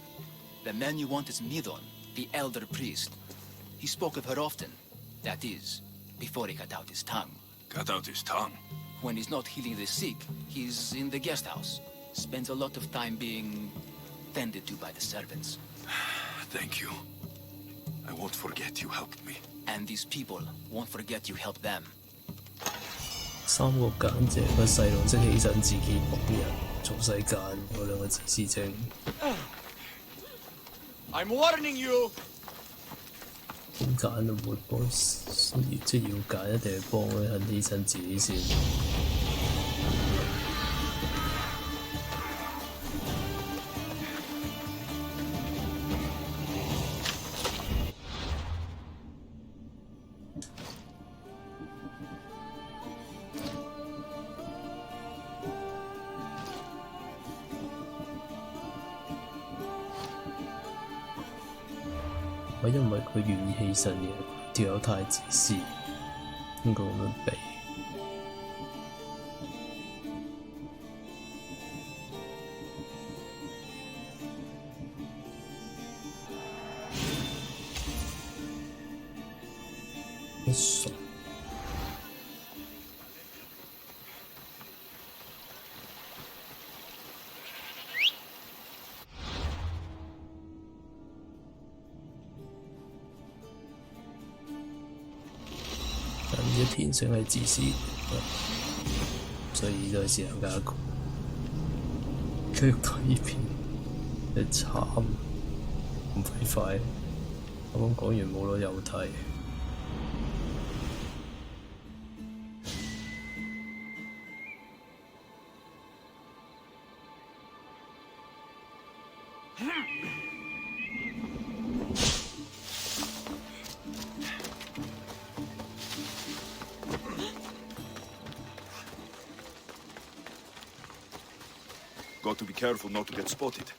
The man you want is Midon, the elder priest. He spoke of her often. That is, before he cut out his tongue. Cut out his tongue? When he's not healing the sick, he's in the guest house. Spends a lot of time being tended to by the servants. Thank you. I won't forget you helped me. And these people won't forget you helped them. 三個簡直個細路即起身自己幫人做世間嗰兩個字事情。I'm warning you. 點揀都唔會幫，即係要揀一定係幫佢肯犧牲自己先。因為佢願意犧牲嘅，條友太自私，應該咁樣俾。一傻。人嘅天性係自私，所以就係時候加一個。繼續睇呢片，真係慘，咁快，啱啱講完冇耐又睇。Got to be careful not to get spotted.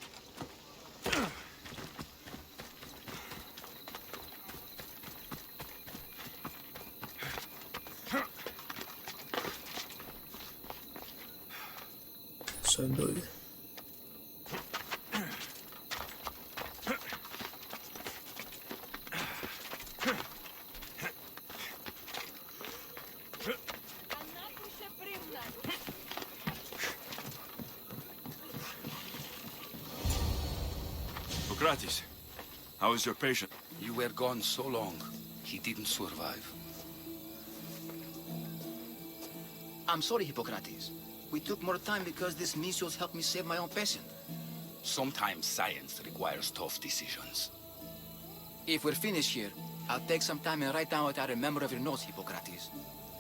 Hippocrates, how is your patient? You were gone so long, he didn't survive. I'm sorry, Hippocrates. We took more time because this measles helped me save my own patient. Sometimes science requires tough decisions. If we're finished here, I'll take some time and write down what I remember of your notes, Hippocrates.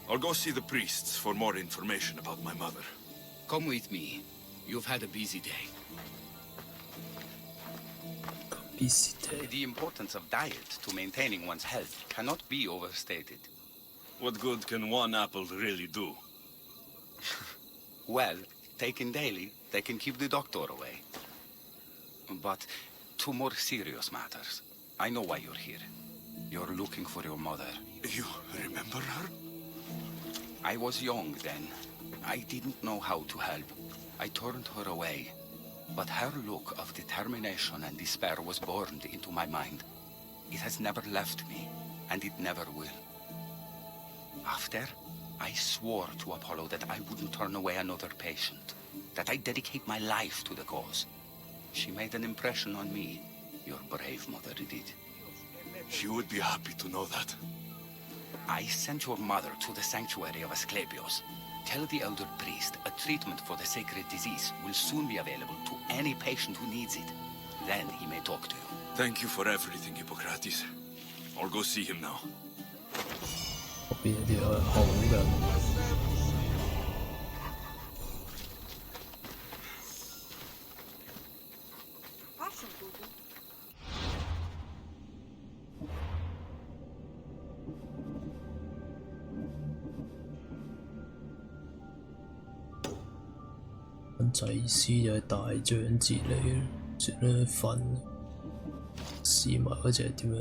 I'll go see the priests for more information about my mother. Come with me. You've had a busy day. The importance of diet to maintaining one's health cannot be overstated. What good can one apple really do? Well, taken daily, they can keep the doctor away. But to more serious matters. I know why you're here. You're looking for your mother. You remember her? I was young then. I didn't know how to help. I turned her away. But her look of determination and despair was burned into my mind. It has never left me, and it never will. After, I swore to Apollo that I wouldn't turn away another patient, that I'd dedicate my life to the cause. She made an impression on me. Your brave mother did. She would be happy to know that. I sent your mother to the sanctuary of Asclepios. Tell the elder priest a treatment for the sacred disease will soon be available to any patient who needs it. Then he may talk to you. Thank you for everything, Hippocrates. I'll go see him now. 邊啲係好嘅。祭司就係大將之嚟，算啦，瞓試埋嗰隻點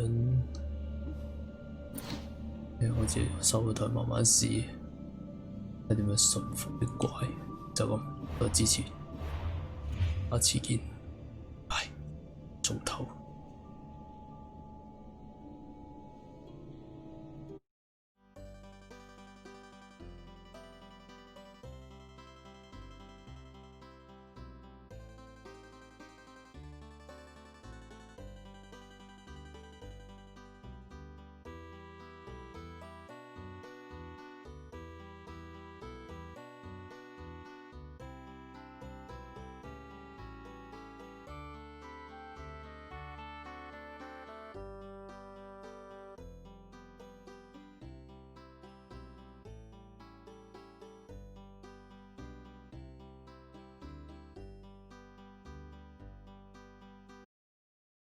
樣？好似收咗台慢慢試，睇點樣馴服啲怪，就咁多支持，下次見，拜，重頭。